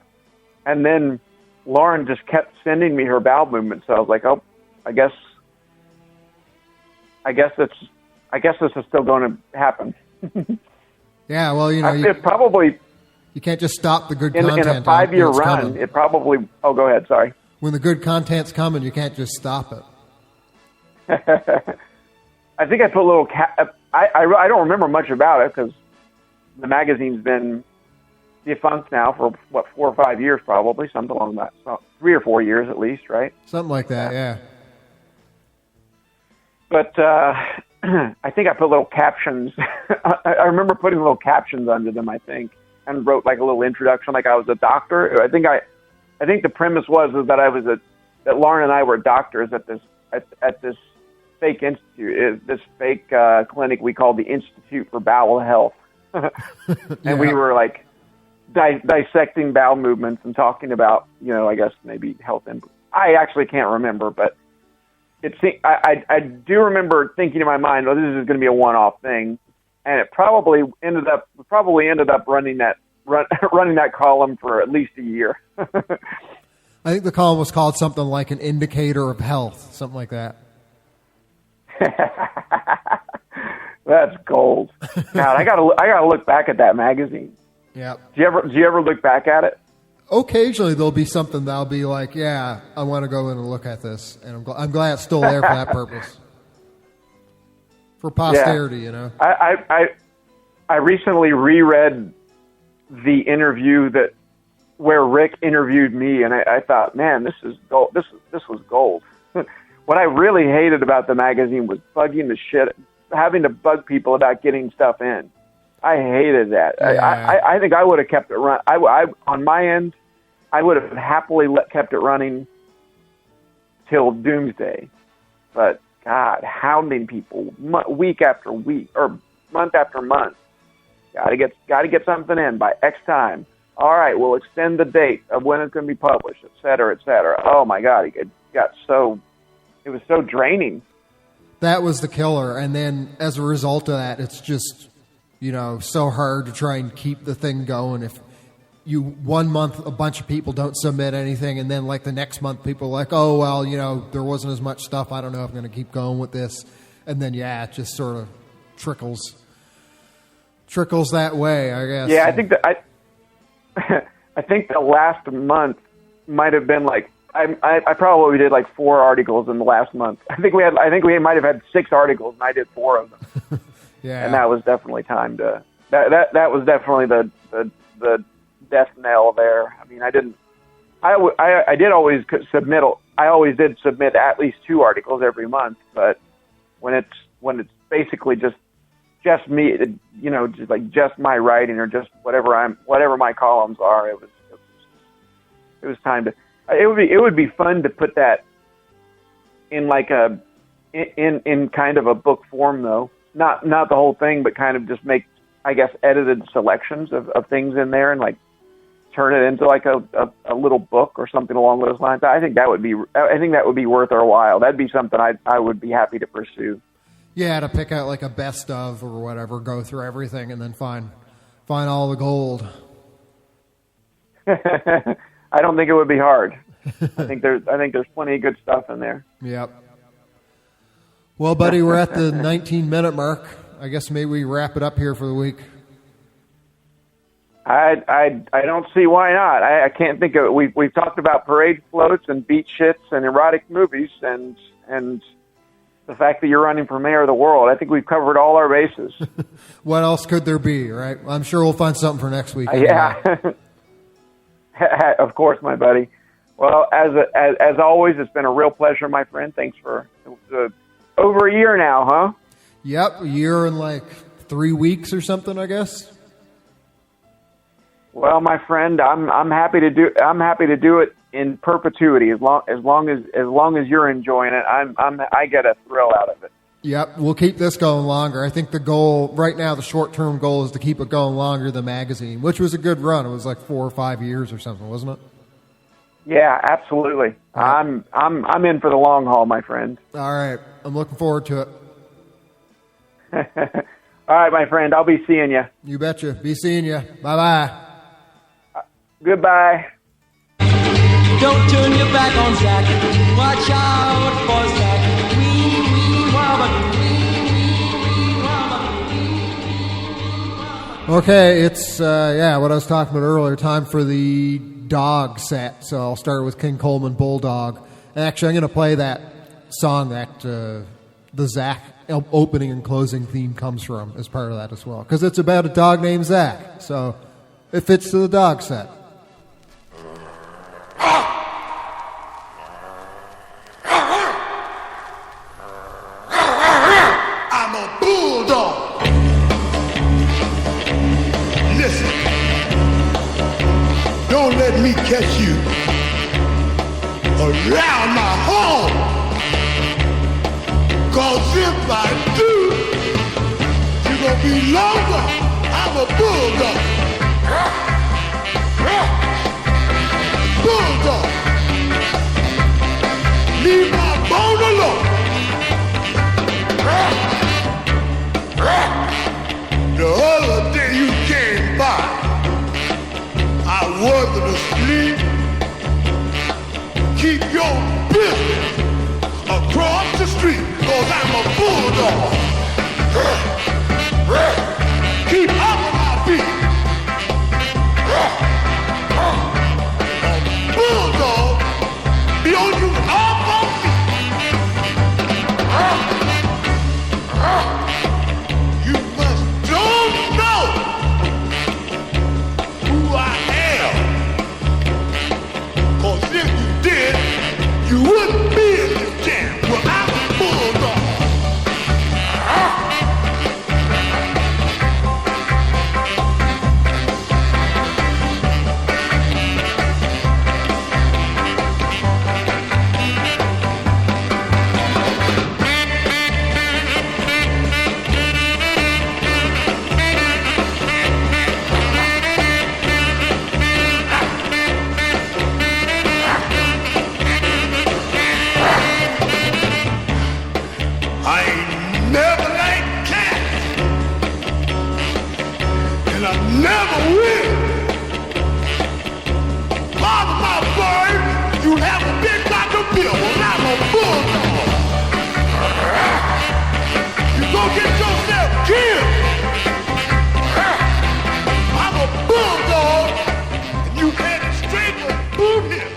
and then Lauren just kept sending me her bowel movements. So I was like, oh, I guess this is still going to happen. Yeah, well, you know, you can't just stop the good content. In a 5-year run, it probably. Oh, go ahead. Sorry. When the good content's coming, you can't just stop it. I think I put a little. I don't remember much about it because the magazine's been defunct now for 4 or 5 years, probably something along that. So 3 or 4 years at least, right? Something like that, yeah. But I think I put little captions. I remember putting little captions under them, I think, and wrote like a little introduction, like I was a doctor. I think the premise was that that Lauren and I were doctors at this fake institute, this fake clinic we called the Institute for Bowel Health, and we were like dissecting bowel movements and talking about, you know, I guess maybe health. I actually can't remember, but I do remember thinking in my mind, oh, this is going to be a one-off thing, and it probably ended up running that column for at least a year. I think the column was called something like an indicator of health, something like that. That's gold. God, I gotta look back at that magazine. Yeah. Do you ever look back at it? Occasionally there'll be something that'll be like, yeah, I want to go in and look at this, and I'm glad it's still there for that purpose, for posterity. You know. I recently reread the interview where Rick interviewed me, and I thought, man, this is gold. This was gold. What I really hated about the magazine was bugging the shit, having to bug people about getting stuff in. I hated that. Yeah. I think I would have kept it run. On my end, I would have happily kept it running till doomsday. But God, hounding people week after week or month after month. Got to get something in by X time. All right, we'll extend the date of when it's going to be published, et cetera, et cetera. Oh my God, it was so draining. That was the killer. And then as a result of that, it's just, you know, so hard to try and keep the thing going. If you 1 month, a bunch of people don't submit anything, and then like the next month, people are like, oh, well, you know, there wasn't as much stuff. I don't know if I'm going to keep going with this. And then, yeah, it just sort of trickles that way, I guess. Yeah, I think that I think the last month might have been like, I probably did like 4 articles in the last month. I think we might have had 6 articles, and I did 4 of them. Yeah, and that was definitely time to that was definitely the death knell there. I mean, I didn't I did always submit. I always did submit at least 2 articles every month. But when it's basically just me, just my writing or just whatever my columns are, it was time to. It would be fun to put that in in kind of a book form, though. Not the whole thing, but kind of just make, I guess, edited selections of things in there and turn it into a little book or something along those lines. I think that would be worth our while. That'd be something I would be happy to pursue. Yeah, to pick out a best of or whatever, go through everything and then find all the gold. I don't think it would be hard. I think there's plenty of good stuff in there. Yep. Well, buddy, we're at the 19-minute mark. I guess maybe we wrap it up here for the week. I don't see why not. I can't think of it. We've talked about parade floats and beat shits and erotic movies and the fact that you're running for mayor of the world. I think we've covered all our bases. What else could there be, right? I'm sure we'll find something for next week. Yeah. Of course, my buddy. Well, as always, it's been a real pleasure, my friend. Thanks for over a year now, huh? Yep, a year and 3 weeks or something, I guess. Well, my friend, I'm happy to do it in perpetuity as long as you're enjoying it. I get a thrill out of it. Yep, we'll keep this going longer. I think the goal right now, the short-term goal, is to keep it going longer than the magazine, which was a good run. It was 4 or 5 years or something, wasn't it? Yeah, absolutely. I'm in for the long haul, my friend. All right, I'm looking forward to it. All right, my friend, I'll be seeing you. You betcha. Be seeing you. Bye-bye. Goodbye. Don't turn your back on Zach. Watch out for Zach. Wee, wee, wobba. Okay, it's, what I was talking about earlier, time for the dog set. So I'll start with King Coleman Bulldog. And actually, I'm going to play that song that the Zach opening and closing theme comes from as part of that as well. Because it's about a dog named Zach. So it fits to the dog set. I'm a bulldog. Listen, don't let me catch you around my home. 'Cause if I do, you're gonna be longer. I'm a bulldog. Bulldog. Leave my bone alone. The other day you came by, I wasn't asleep. Keep your business across the street, 'cause I'm a bulldog. Keep up on my feet. A bulldog be on you all my feet. You must don't know who I am. 'Cause if you did, you wouldn't be in this jam. Well, I'm a bulldog. I ain't never liked cats, and I never will. Bother my bird, you have a big Dr. Bill. Well, I'm a bulldog. You go get yourself killed. I'm a bulldog, and you headed straight for boot here.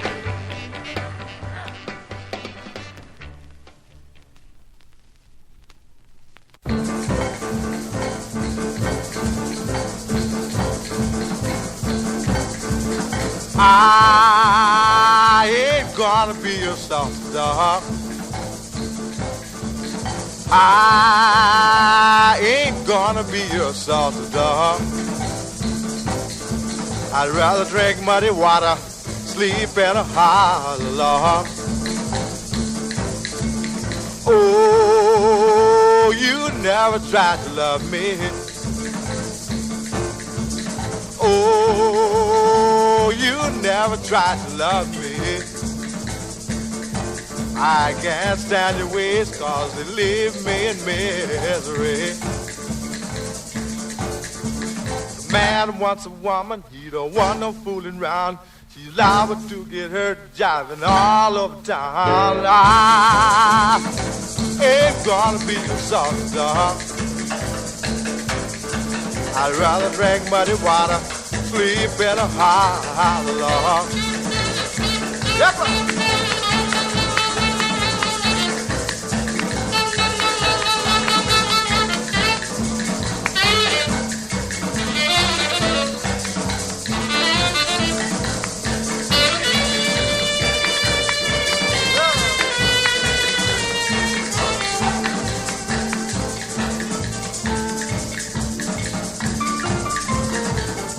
I a soft dog. I ain't gonna be a soft dog. I'd rather drink muddy water, sleep in a hollow log. Oh, you never tried to love me. Oh, you never tried to love me. I can't stand your ways, cause they leave me in misery. A man wants a woman, he don't want no fooling around. She's liable to get hurt jiving all over town. I ain't gonna be a soft dog. I'd rather drink muddy water, sleep in a hollow log. Depress.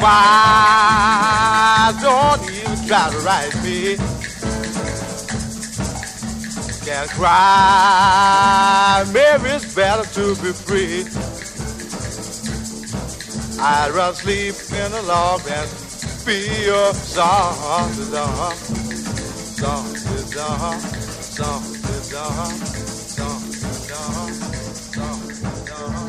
Why don't even try to write me? Can't cry, maybe it's better to be free. I'd rather sleep in a log than be a soft dog. Soft dog, soft dog, soft dog, soft dog.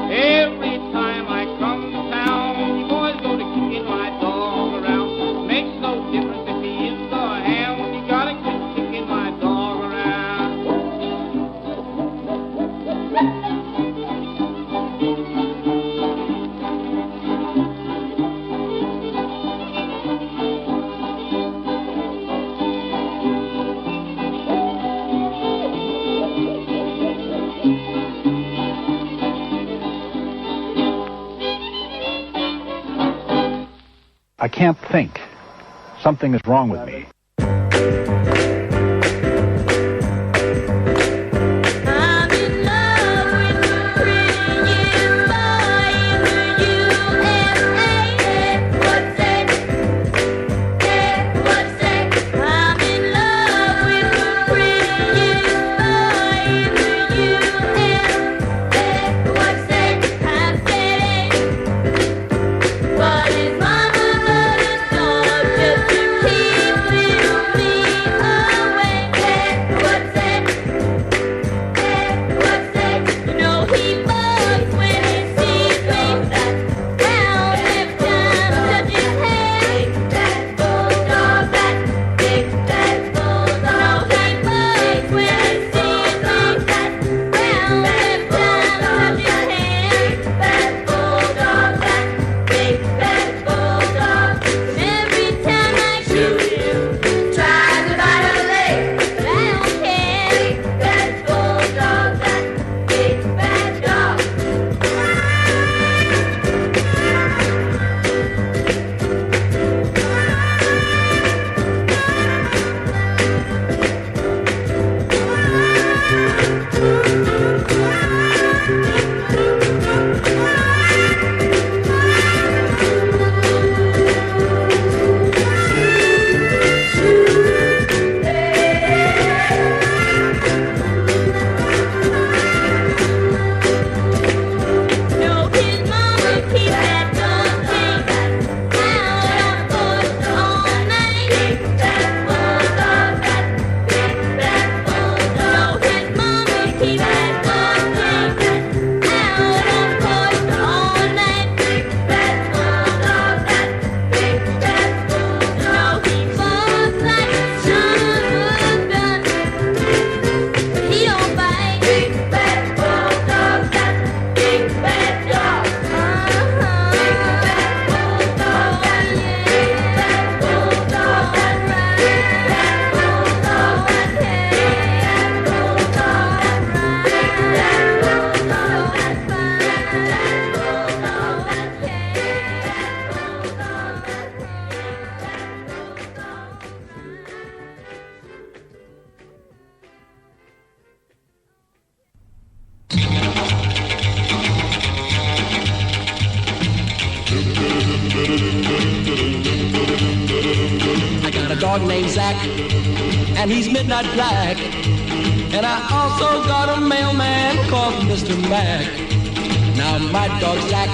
Every time I come to town, you boys go to kicking my dog around. Makes no difference if he is the hound, you gotta quit kicking my dog around. I can't think. Something is wrong with me. I'm in love with the prettiest boy in the USA. What's it? What's it? I'm in love with the prettiest boy in the USA. What's it? I'm saying, but his mama got a dog just to keep little me away. What's it? What's it? You know he bugs when he sees me. That brown lip time touching head. That bulldog, that big that bulldog. You know he bugs when he sees me. That brown lip time touching head. That bulldog, that big that bulldog. And every time I shoot him, tries to bite a leg, but I don't care. That bulldog, that big bad dog. No, his mama keeps that dog chained out on post all night. That bulldog, that big bad bulldog. No, his mama keeps that dog chained out on post all night. That bulldog, that big bad bulldog. No, he barks like a son of a gun, but he don't bite. Big bad bulldog, that big bad dog. Big bad bulldog, that big bad bulldog. That big bad bulldog, that big bad bulldog. That big bad bulldog, that big bad bulldog. That I got a dog named Zach, and he's midnight black. And I also got a mailman called Mr. Mac. Now my dog Zach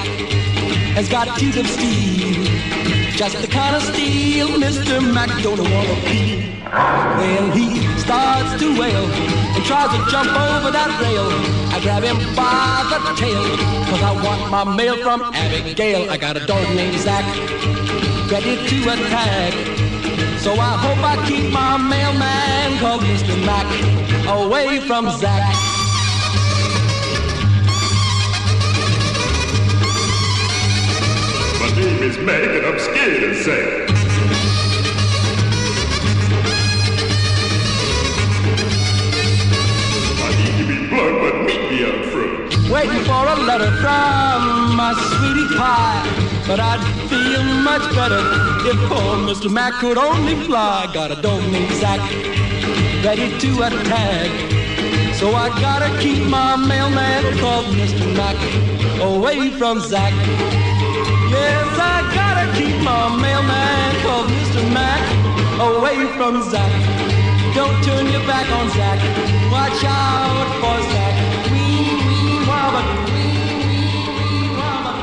has got teeth of steel, just the kind of steel Mr. Mac don't wanna feel. When he starts to wail and tries to jump over that rail, I grab him by the tail, 'cause I want my mail from Abigail. I got a dog named Zach, ready to attack. So I hope I keep my mailman called Mr. Mac away from Zach. My name is Meg and I'm scared to say. I need to be blunt, but meet me up front. Waiting for a letter from my sweetie pie, but I'd feel much better if poor Mr. Mac could only fly. Got a dog named Zach, ready to attack. So I gotta keep my mailman called Mr. Mac away from Zach. Yes, I gotta keep my mailman called Mr. Mac away from Zach. Don't turn your back on Zach. Watch out for Zach. Wee, wee, wobble. Wee, wee, wee, wobble.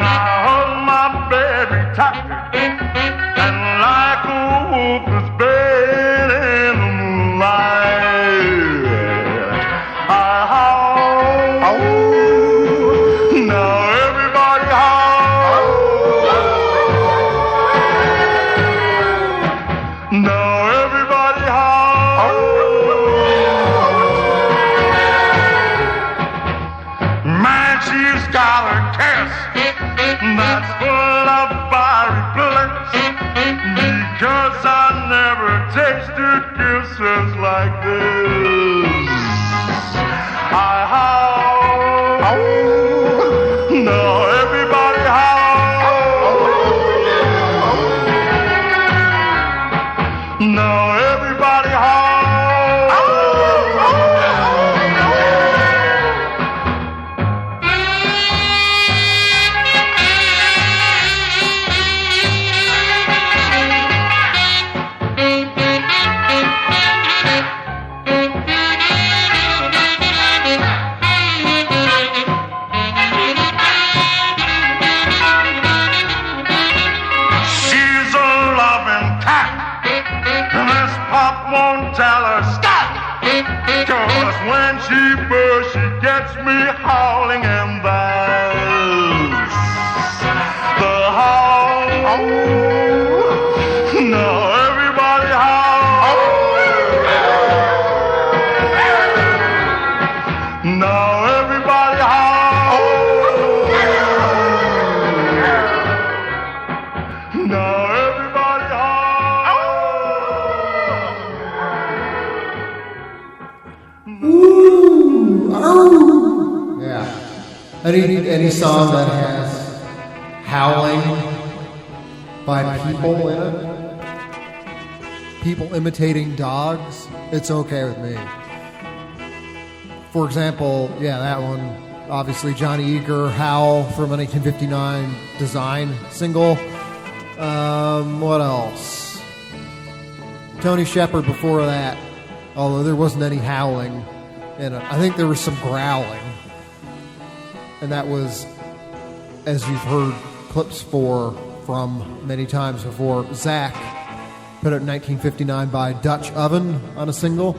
I hold my baby tight and like a wolf is bed in the moonlight. I howl. Now everybody howl. Now everybody howl. Man, she's got a kiss that's full of fiery bullets, because I never tasted kisses like this. I howl. Now everybody howl. Now everybody howl. Won't tell her stop, 'cause when she bursts, she gets me howling, and that's the howl. Now everybody howl. Now everybody howl. Now everybody howl. Yeah. Any song that has howling by people in it, people imitating dogs, it's okay with me. For example, yeah, that one, obviously Johnny Eager, Howl from a 1959 Design single. What else? Tony Shepard before that, although there wasn't any howling in it. I think there was some growling. And that was, as you've heard clips from many times before, Zach, put out in 1959 by Dutch Oven on a single.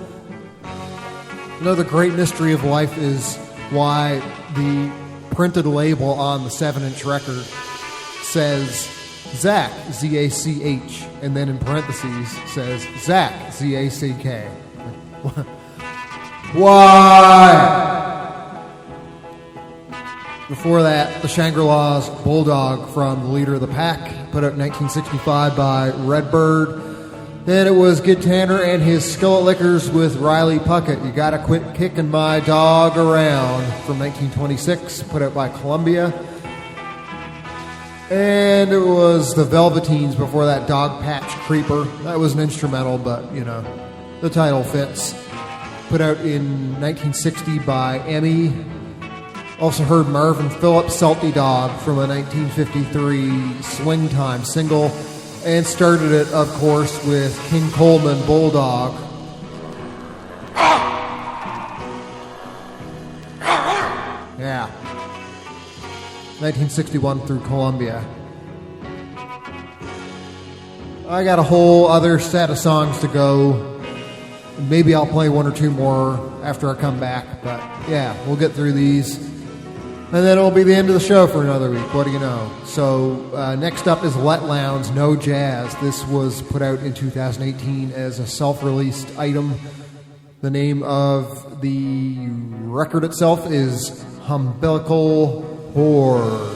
Another great mystery of life is why the printed label on the 7-inch record says Zach, Z-A-C-H, and then in parentheses says Zach, Z-A-C-K. Why? Before that, the Shangri-La's Bulldog from the Leader of the Pack, put out in 1965 by Redbird. Then it was Gid Tanner and his Skillet Lickers with Riley Puckett, You Gotta Quit Kicking My Dog Around, from 1926, put out by Columbia. And it was the Velveteens before that, Dog Patch Creeper. That was an instrumental, but, you know, the title fits. Put out in 1960 by Emmy. Also heard Marvin Phillips' Salty Dog from a 1953 Swing Time single. And started it, of course, with King Coleman, Bulldog. Yeah. 1961 through Columbia. I got a whole other set of songs to go. Maybe I'll play one or two more after I come back. But yeah, we'll get through these. And then it'll be the end of the show for another week. What do you know? So next up is Let Lounge, No Jazz. This was put out in 2018 as a self-released item. The name of the record itself is Umbilical Horde.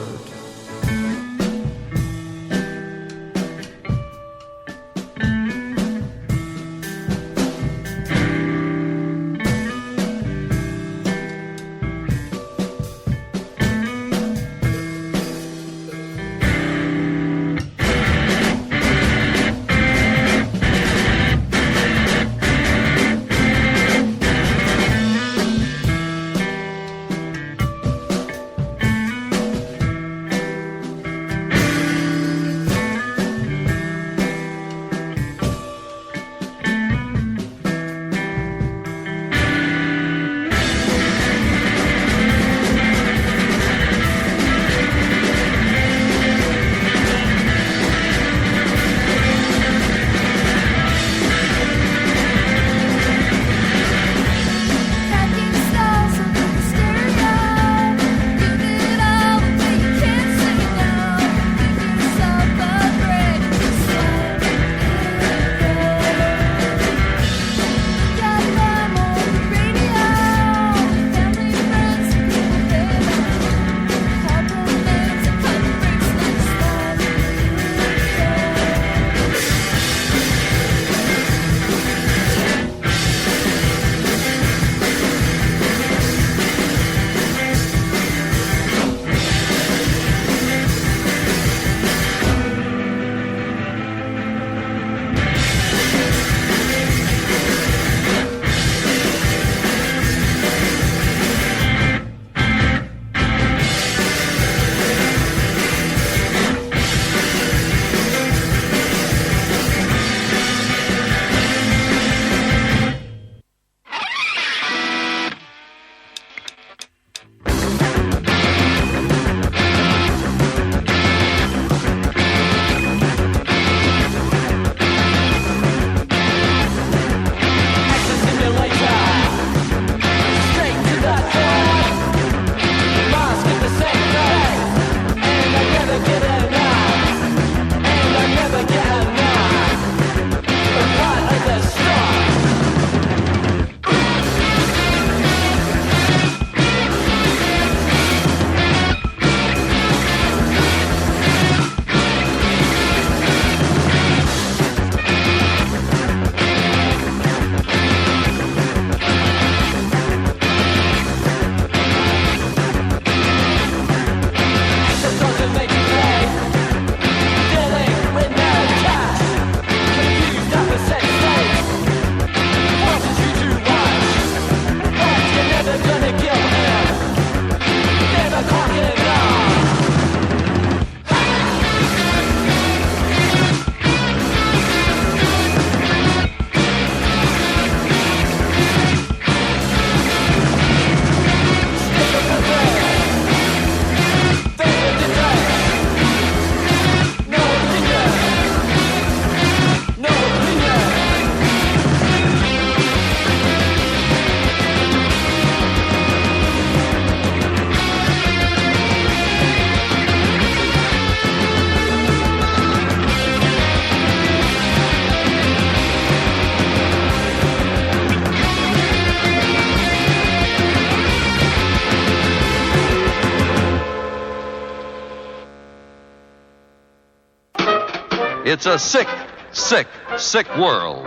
It's a sick, sick, sick world,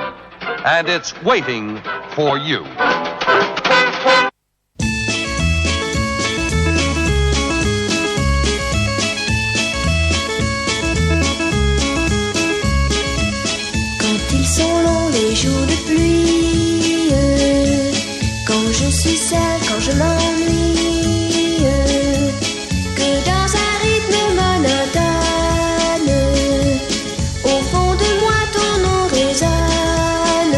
and it's waiting for you. Quand ils sont longs les jours de pluie, quand je suis seule, quand je m'ennuie, que dans un rythme monotone, au fond de moi ton nom résonne.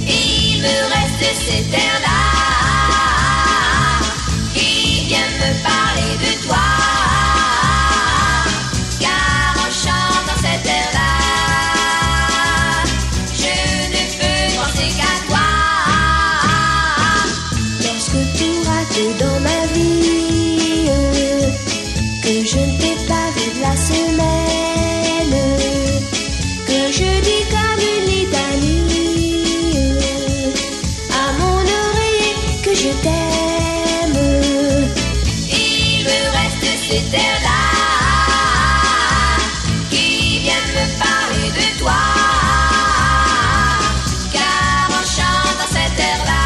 Il me reste cet air-là qui vient me parler de toi, car en chantant cet air-là, dans ma vie, que je ne t'ai pas vu de la semaine, que je dis comme une litanie à mon oreiller que je t'aime. Il me reste cet air-là qui vient me parler de toi, car en chantant cet air-là,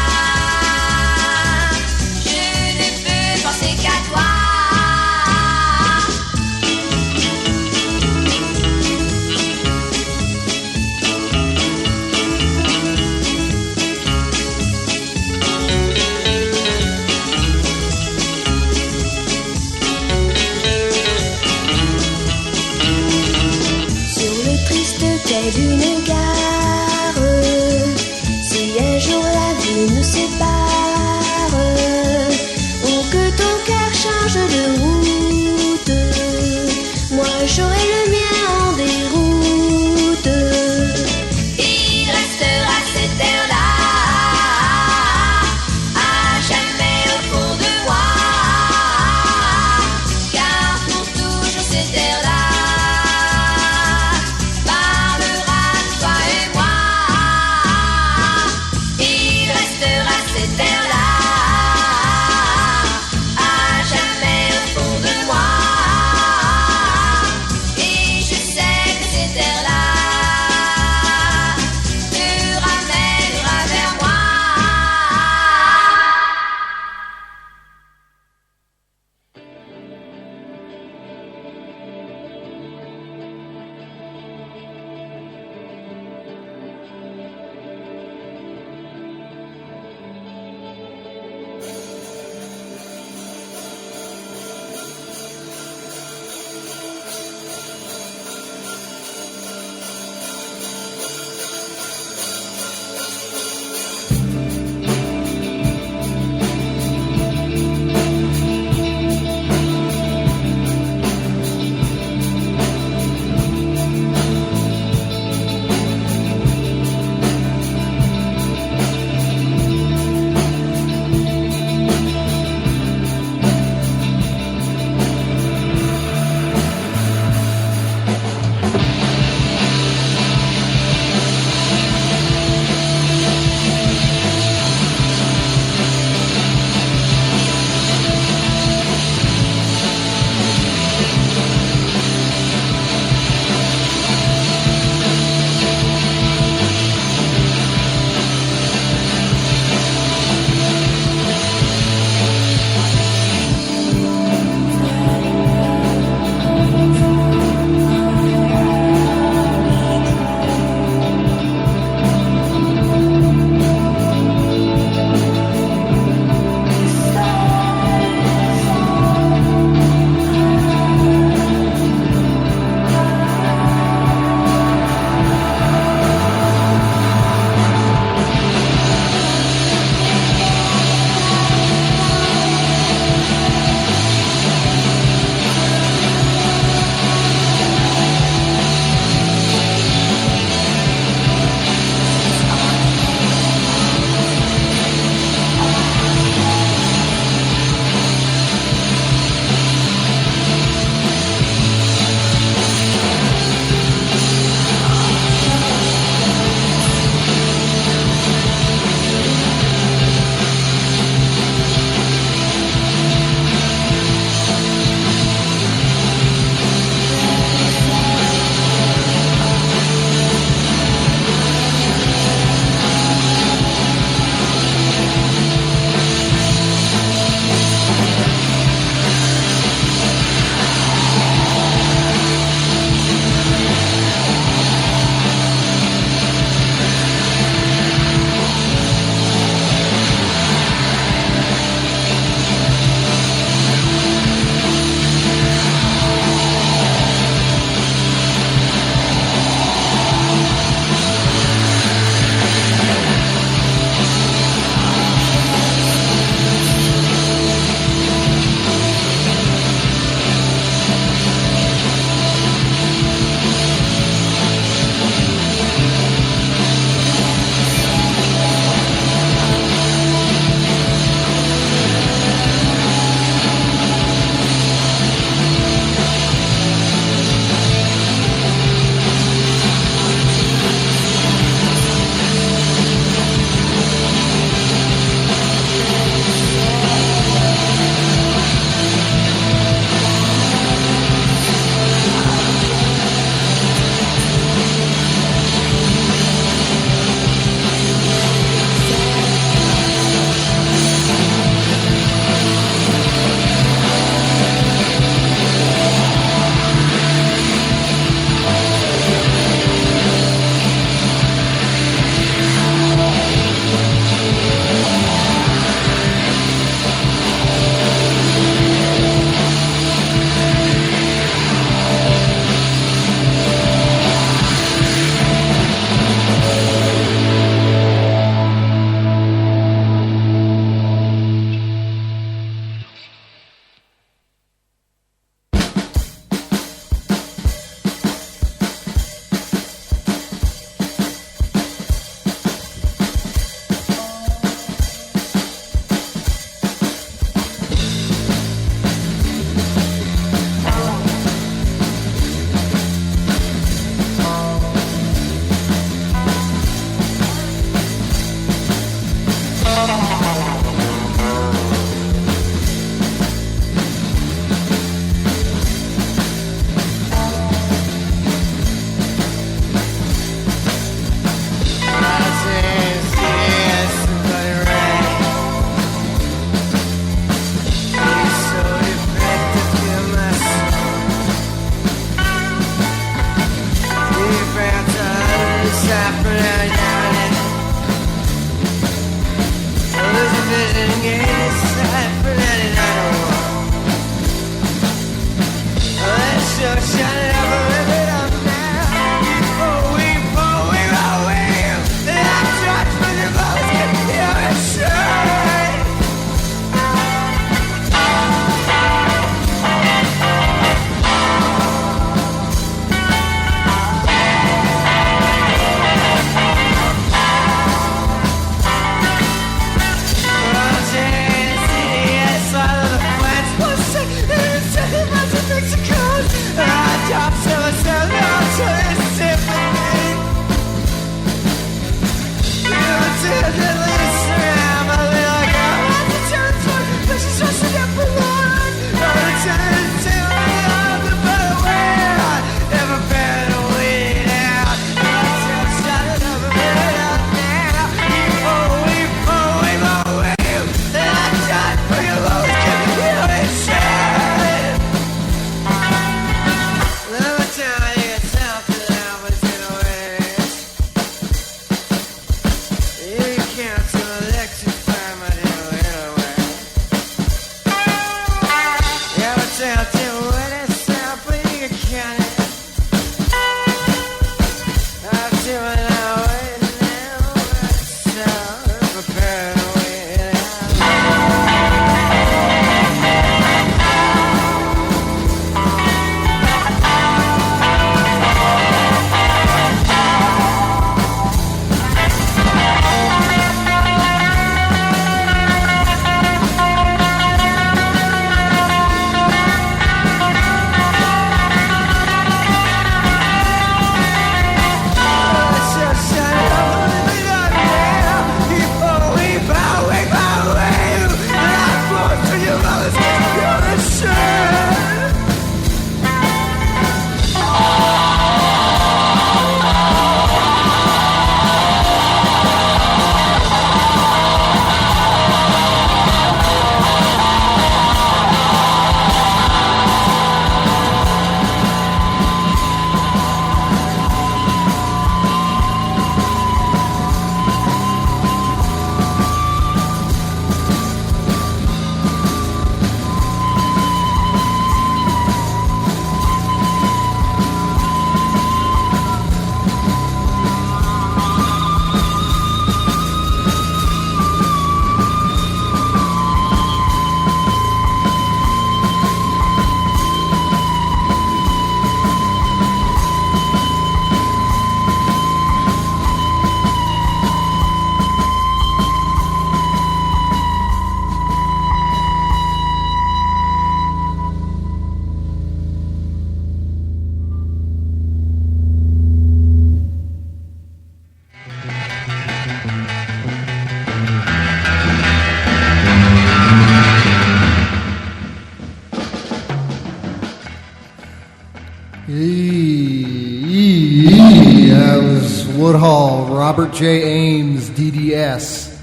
Robert J. Ames, DDS.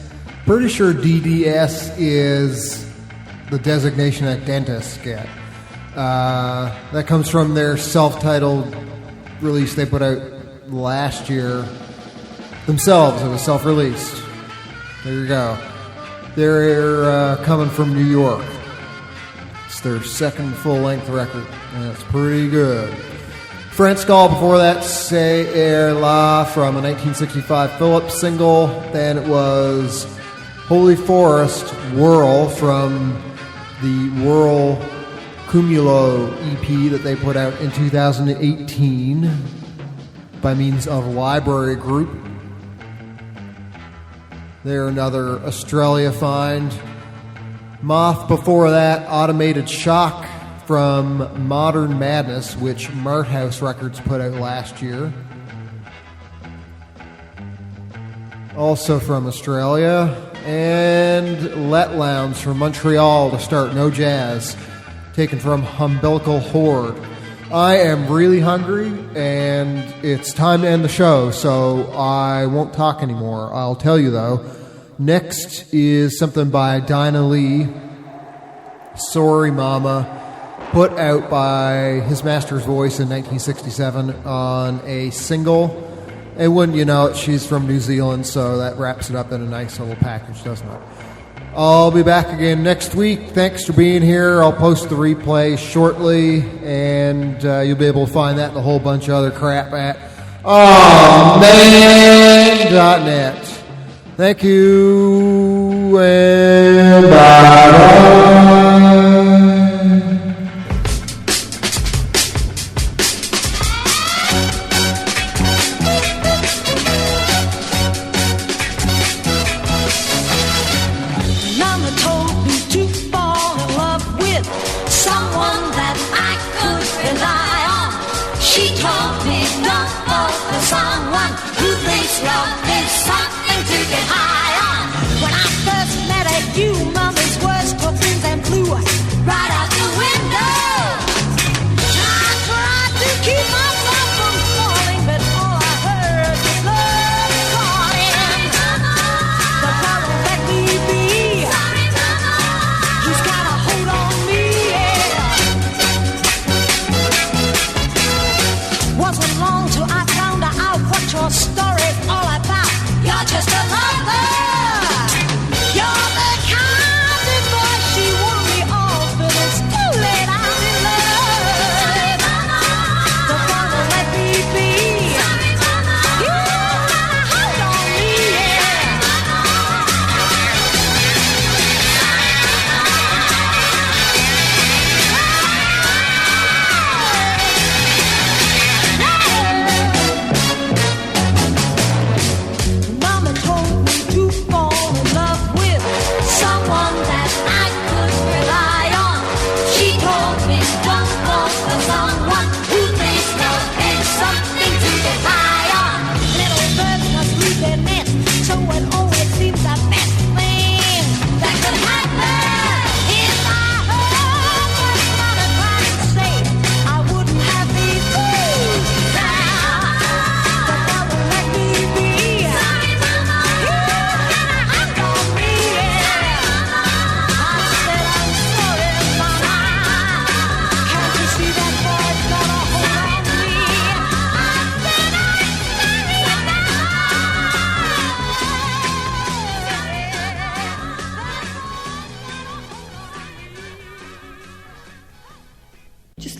Pretty sure DDS is the designation that dentists get. That comes from their self-titled release they put out last year themselves. It was self-released. There you go. They're coming from New York. It's their second full-length record, and it's pretty good. French Skull before that, C'est Er La from a 1965 Philips single. Then it was Holy Forest, Whirl from the Whirl Cumulo EP that they put out in 2018 by means of Library Group. They're another Australia find. Moth before that, Automated Shock from Modern Madness, which Mart House Records put out last year. Also from Australia. And Let Lounge from Montreal to start No Jazz, taken from Umbilical Horde. I am really hungry, and it's time to end the show, so I won't talk anymore. I'll tell you, though. Next is something by Dinah Lee, Sorry Mama, put out by His Master's Voice in 1967 on a single. And wouldn't you know it, she's from New Zealand, so that wraps it up in a nice little package, doesn't it? I'll be back again next week. Thanks for being here. I'll post the replay shortly, and you'll be able to find that and a whole bunch of other crap at awman.net. Thank you, and bye-bye.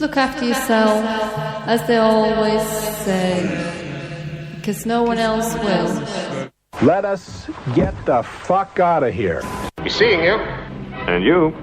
Look after yourself, as they always say, because no one else will. Let us get the fuck out of here. Be seeing you. And you.